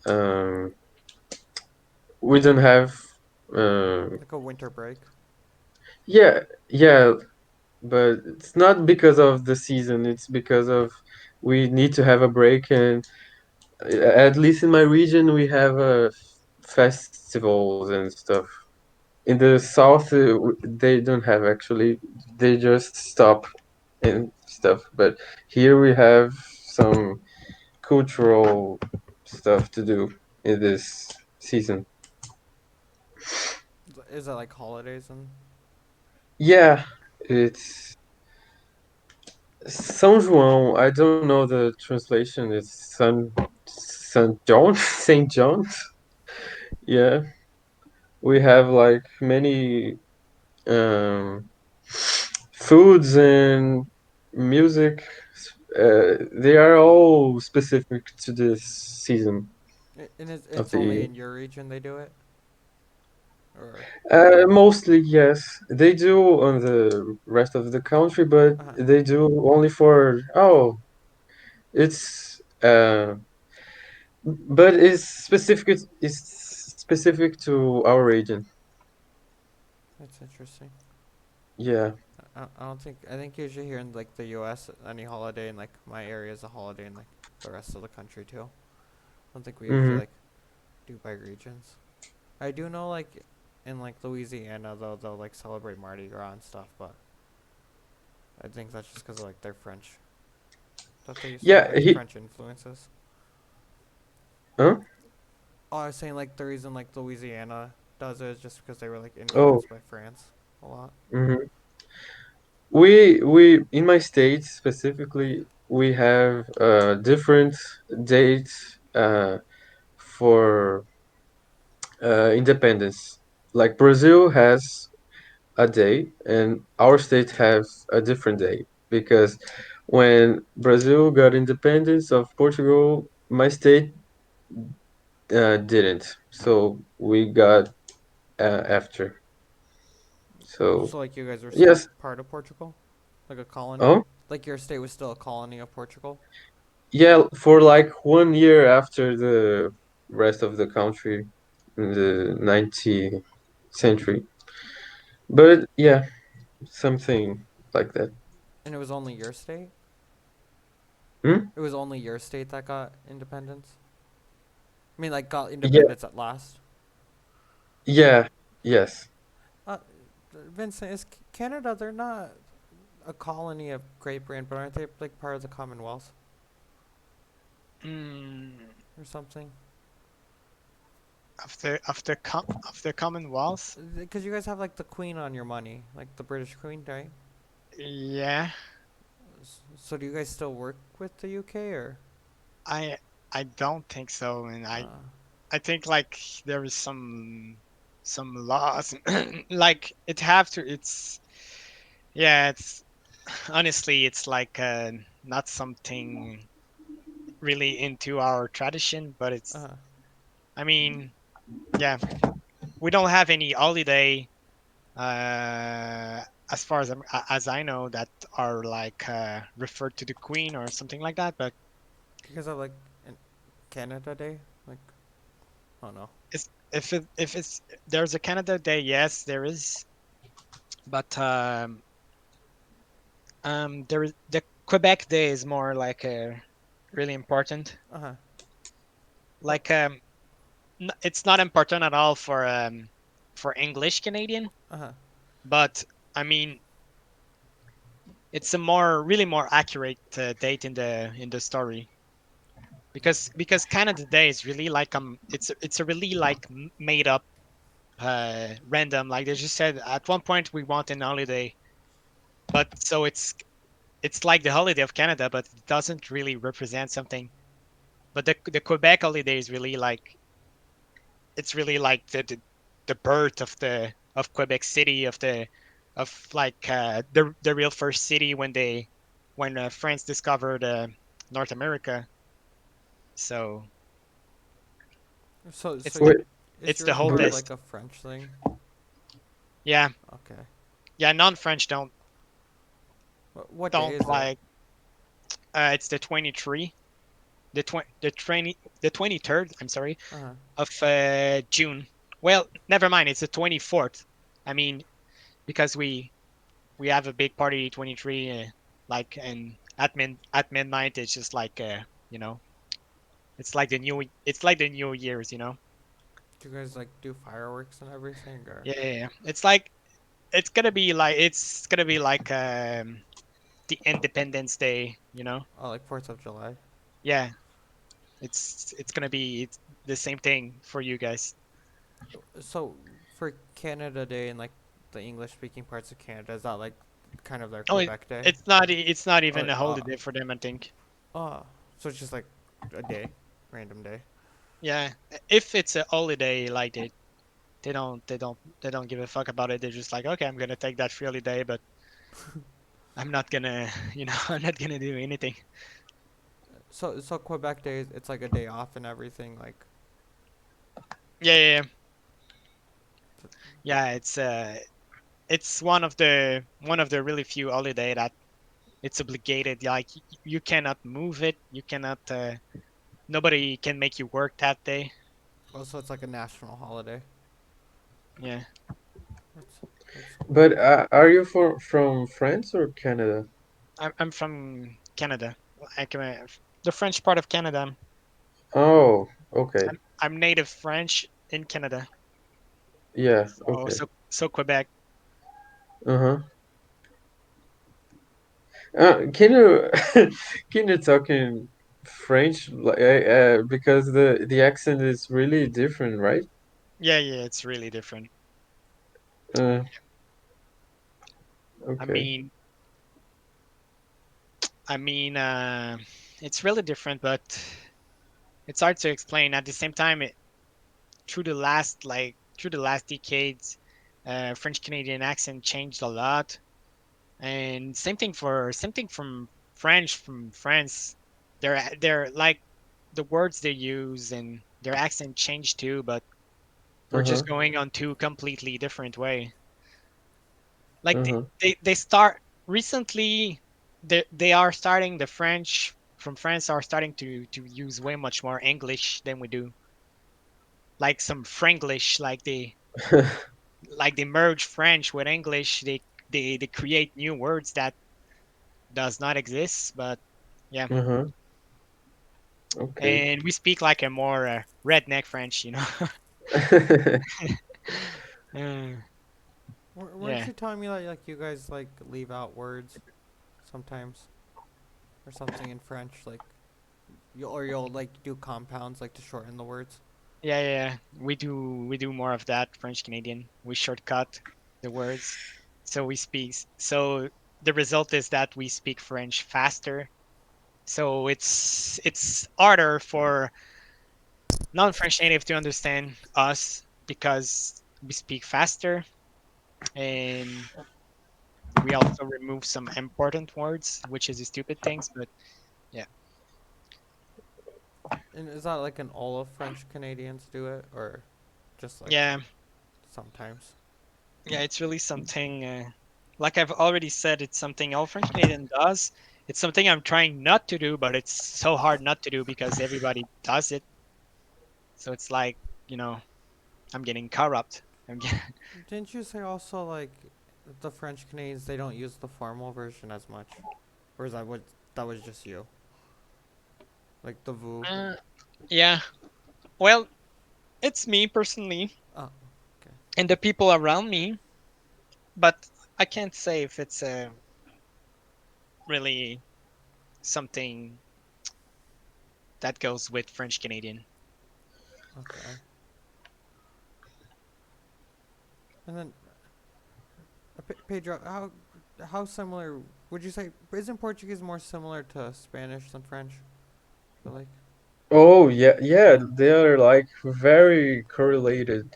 um we don't have
Like a winter break?
yeah, yeah, but it's not because of the season, it's because of we need to have a break. And at least in my region we have festivals and stuff. In the south they don't have, actually. They just stop and stuff, but here we have some cultural stuff to do in this season.
Is it like holidays and?
Yeah, it's São João. I don't know the translation. It's San John, Saint John. Yeah, we have like many um, foods and music. They are all specific to this season
And
of
it's
the
only
year.
in your region they do it, or
Mostly, yes. They do on the rest of the country, but
uh
they do only for, oh, it's but it's specific to our region.
that's interesting.
Yeah.
I don't think I think usually here in like the U.S. any holiday in like my area is a holiday in like the rest of the country too. I don't think we usually
Mm-hmm.
like do by regions. I do know like in like Louisiana though they'll like celebrate Mardi Gras and stuff, but I think that's just because of like their French. Don't they used to have
Yeah,
like
he
French influences?
huh?
Oh, I was saying like the reason like Louisiana does it is just because they were like
Oh,
influenced by France a lot.
mm-hmm. We in my state specifically, we have different dates for independence. Like Brazil has a day and our state has a different day, because when Brazil got independence of Portugal, my state didn't. So we got after. So
So like you guys were still
yes.
part of Portugal, like a colony.
Oh,
Like your state was still a colony of Portugal.
Yeah, for like 1 year after the rest of the country in the 19th century. But yeah, something like that.
And it was only your state?
Hmm?
It was only your state that got independence? I mean, like, got
Yeah,
independence at last?
yeah, yes.
Uh, Vincent, is Canada, they're not a colony of Great Britain, but aren't they, like, part of the Commonwealth
Mm,
or something?
of the Commonwealth.
Because you guys have, like, the Queen on your money, like the British Queen, right?
Yeah,
So do you guys still work with the UK, or?
I I don't think so, and
Uh,
I think like there is some laws like it have to. It's yeah. It's honestly it's like not something really into our tradition, but it's.
uh,
I mean, yeah, we don't have any holiday uh as far as as I know that are like referred to the Queen or something like that. But
you guys have, like, an Canada Day? Like, oh no.
it's if it's there's a Canada Day, yes, there is, but there is the Quebec Day is more like really important.
Uh-huh.
Like it's not important at all for English Canadian,
Uh-huh.
but I mean it's a really more accurate date in the story because Canada Day is really like it's a really like made up random, like they just said at one point we want an holiday, but so it's like the holiday of Canada, but it doesn't really represent something. But the Quebec holiday is really like it's really like the birth of Quebec City, of like the real first city when France discovered North America. So
So
it's the
Wait,
is
it's the
yours more of, like,
oldest.
a French thing?
Yeah,
Okay.
yeah. Non-French
What day
don't
is it?
like. It's the 23, the 23rd. I'm sorry,
Uh-huh.
of June. Well, never mind. It's the 24th. I mean, because we have a big party 23, like and at midnight it's just like you know it's like the New Year's, you know.
Do you guys, like, do fireworks and everything, or?
Yeah, yeah, yeah. It's like it's gonna be like the Independence Day, you know.
Oh, like 4th of July?
Yeah, it's gonna be it's the same thing for you guys.
So for Canada Day and, like, the English-speaking parts of Canada, is that, like, kind of their
Oh,
Quebec Day?
it's not even
Or,
a holiday for them, I think.
so it's just, like, a day, random day.
Yeah, if it's a holiday, like they don't give a fuck about it. They're just like, okay, I'm gonna take that free holiday, but I'm not gonna, you know, I'm not gonna do anything.
So Quebec Day, it's like a day off and everything, like.
Yeah, yeah, yeah. Yeah, it's one of the really few holiday that it's obligated. Like you cannot move it. You cannot. Nobody can make you work that day.
Also, it's like a national holiday.
Yeah,
That's that's cool.
but are you from France or Canada?
I'm from Canada. Like the French part of Canada.
Oh, okay.
I'm native French in Canada.
Yeah,
So
okay.
so Quebec.
Uh-huh. Can you can you talk in French like because the accent is really different, right?
Yeah, yeah, it's really different.
Uh,
I
okay.
mean, I mean, it's really different, but it's hard to explain. At the same time, through the last decades, French Canadian accent changed a lot, and same thing from France. They're like the words they use and their accent changed too, but we're
Uh-huh.
just going on two completely different way. Like
Uh-huh.
they start recently. They are starting the from France are starting to use way much more English than we do. Like some Franglish, like they merge French with English. They create new words that does not exist. But yeah,
Uh-huh. Okay.
and we speak like a more redneck French, you know. Uh,
Weren't
yeah.
you telling me that like you guys like leave out words sometimes or something in French, like you'll like do compounds like to shorten the words?
Yeah. We do more of that French Canadian. We shortcut the words. So the result is that we speak French faster. So it's harder for non-French native to understand us because we speak faster, and we also remove some important words, which is the stupid things, but yeah.
And is that like an all of French Canadians do it, or just like
Yeah,
sometimes?
yeah, it's really something like I've already said, it's something all French Canadian does. It's something I'm trying not to do, but it's so hard not to do because everybody does it. So it's like, you know, I'm getting corrupt.
Didn't you say also like the French Canadians they don't use the formal version as much, or is that what that was just you? Like the vous.
uh, yeah. Well, it's me personally
Oh, okay.
and the people around me, but I can't say if it's really something that goes with French Canadian.
Okay. And then Pedro, how similar would you say? Isn't Portuguese more similar to Spanish than French? I feel like.
Oh yeah, yeah, they are like very correlated.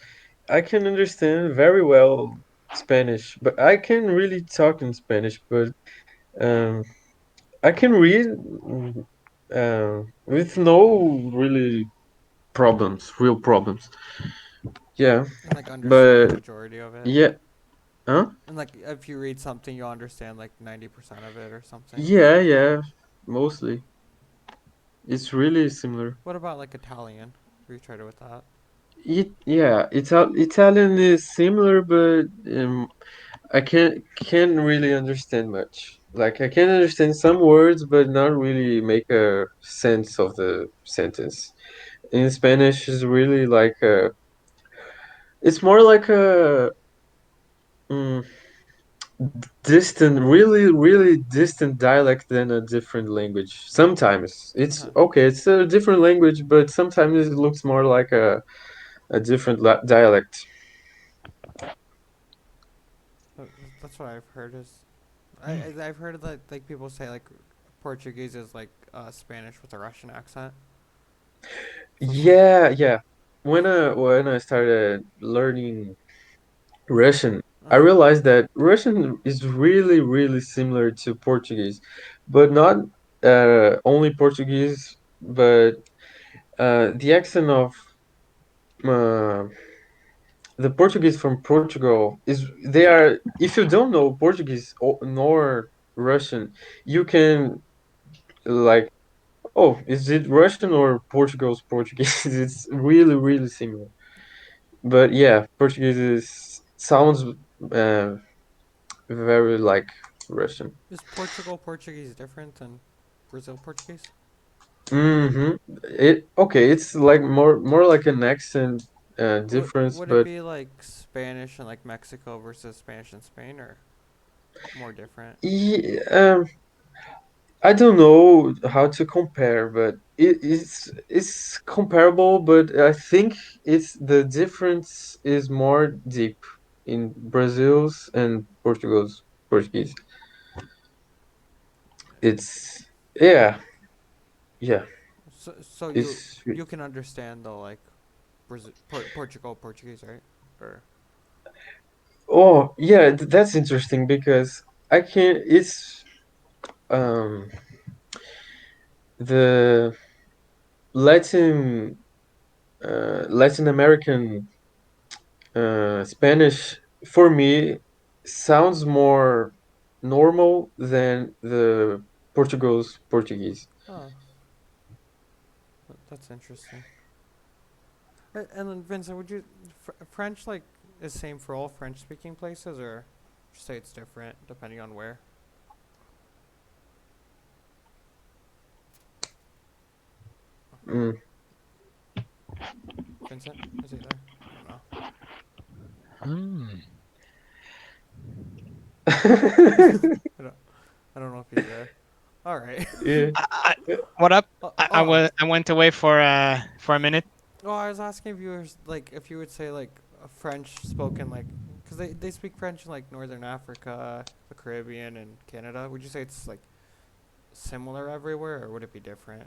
I can understand very well Spanish, but I can really talk in Spanish, but um I can read with no really problems, real problems. Yeah,
And like understand the
but
majority of it.
yeah, huh?
And like if you read something, you understand like 90% of it or something.
Yeah, yeah, mostly. It's really similar.
What about like Italian? Have you tried it with that?
Yeah, Italian is similar, but I can't really understand much. Like I can understand some words, but not really make a sense of the sentence. In Spanish, is really like a. It's more like a mm, distant, really distant dialect than a different language. Sometimes it's
Uh-huh.
okay. It's a different language, but sometimes it looks more like a different dialect.
That's what I've heard is I've heard that like people say like Portuguese is like Spanish with a Russian accent. So it's like
Yeah, yeah. When I started learning Russian, I
uh-huh.
realized that Russian is really similar to Portuguese, but not only Portuguese, but the accent of uh, the Portuguese from Portugal is they are. If you don't know Portuguese nor Russian, you can like, oh, is it Russian or Portugal's Portuguese? It's really similar. But yeah, Portuguese sounds very like Russian.
Is Portugal Portuguese different than Brazil Portuguese?
Mm-hmm. It okay. It's like more like an accent difference,
Would it
but
be like Spanish in like Mexico versus Spanish in Spain, or more different?
yeah, I don't know how to compare, but it's comparable. But I think it's the difference is more deep in Brazil's and Portugal's Portuguese. It's yeah, yeah.
So
It's
you can understand the like Portugal Portuguese, right? Or
oh yeah, that's interesting because I can. It's um the Latin Latin American Spanish for me sounds more normal than the Portugal's Portuguese.
Oh, that's interesting. And then Vincent, would you French like is same for all French-speaking places, or just say it's different depending on where?
Mm.
Vincent, is he there? I don't know.
Hmm.
I don't know if he's there. All right.
Yeah.
What up?
Oh,
I went away for a minute.
oh, I was asking if you were like if you would say like a French spoken like because they speak French in like Northern Africa, the Caribbean, and Canada. Would you say it's like similar everywhere, or would it be different?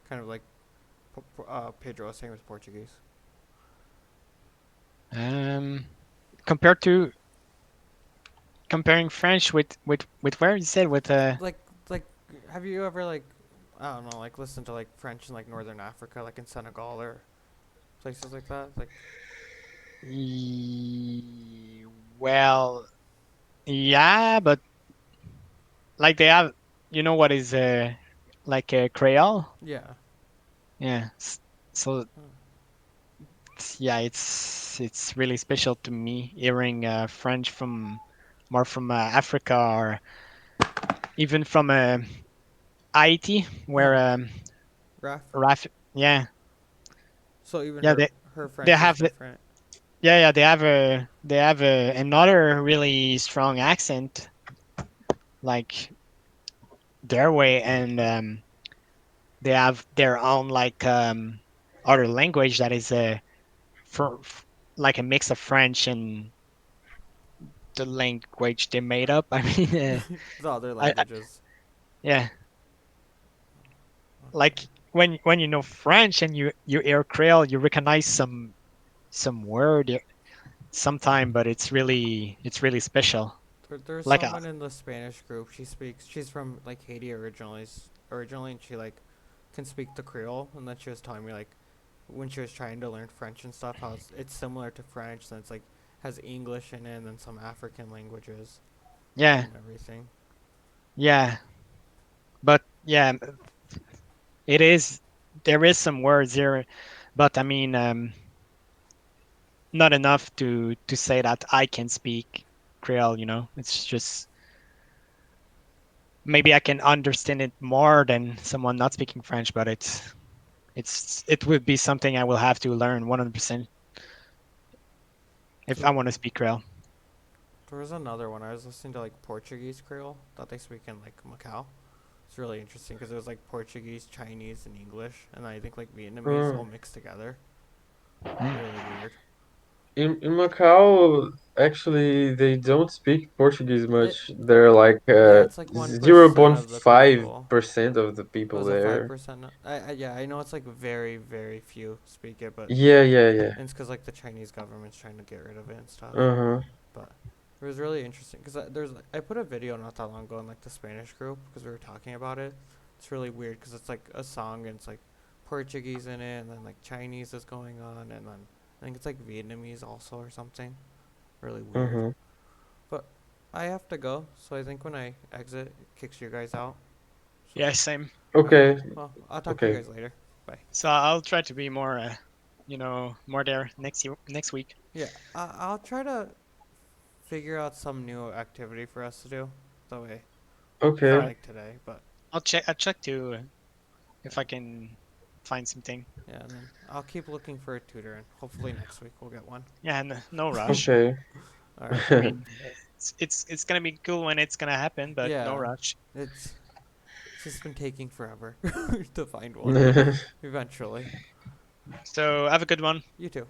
Kind of like Pedro was saying with Portuguese.
Compared to comparing French with where you said with
Like have you ever like I don't know like listened to like French in like Northern Africa, like in Senegal or places like that? Like
well, yeah, but like they have, you know what is like a Creole?
yeah.
Yeah. So yeah, it's really special to me hearing French from more from Africa or even from Haiti, where
Raf.
yeah,
So even
yeah,
her
they
French is
have
different.
yeah, they have another really strong accent, like their way, and they have their own like other language that is like a mix of French and the language they made up. I mean,
The other
I
languages.
yeah, like when you know French and you hear Creole, you recognize some word sometime, but it's really special.
There's
Like
someone in the Spanish group. She's from like Haiti originally, and she like can speak the Creole. And then she was telling me like when she was trying to learn French and stuff, how it's similar to French. And it's like has English in it, and then some African languages
yeah,
and everything.
yeah, but yeah, it is. There is some words here, but I mean, not enough to say that I can speak Creole. You know, it's just maybe I can understand it more than someone not speaking French, but it would be something I will have to learn 100% if I want to speak Creole.
There was another one. I was listening to like Portuguese Creole that they speak in like Macau. It's really interesting because it was like Portuguese, Chinese, and English, and I think like Vietnamese all mixed together. Really weird.
In Macau, actually, they don't speak Portuguese
It
much. They're like
yeah, it's like 1% of the people.
0.5% of the
Oh,
people
is it
there.
5%? Yeah, I know it's like very very few speak it, but
Yeah.
and it's because like the Chinese government's trying to get rid of it and stuff.
Uh-huh.
But it was really interesting because I put a video not that long ago in like the Spanish group because we were talking about it. It's really weird because it's like a song and it's like Portuguese in it, and then like Chinese is going on, and then I think it's like Vietnamese also or something. Really weird.
Uh-huh.
But I have to go, so I think when I exit, it kicks you guys out. So,
Yeah, same.
Okay.
well, I'll talk to you
Okay.
guys later.
So I'll try to be more, more there next week.
Yeah, I'll try to figure out some new activity for us to do. That way, not
Okay.
like today, but
I'll check to if I can find something.
yeah, and then I'll keep looking for a tutor, and hopefully next week we'll get one.
Yeah, no rush.
Okay.
All right.
I mean, it's gonna be cool when it's gonna happen, but no
Yeah.
rush.
It's just been taking forever to find one. Eventually.
So have a good one.
You too.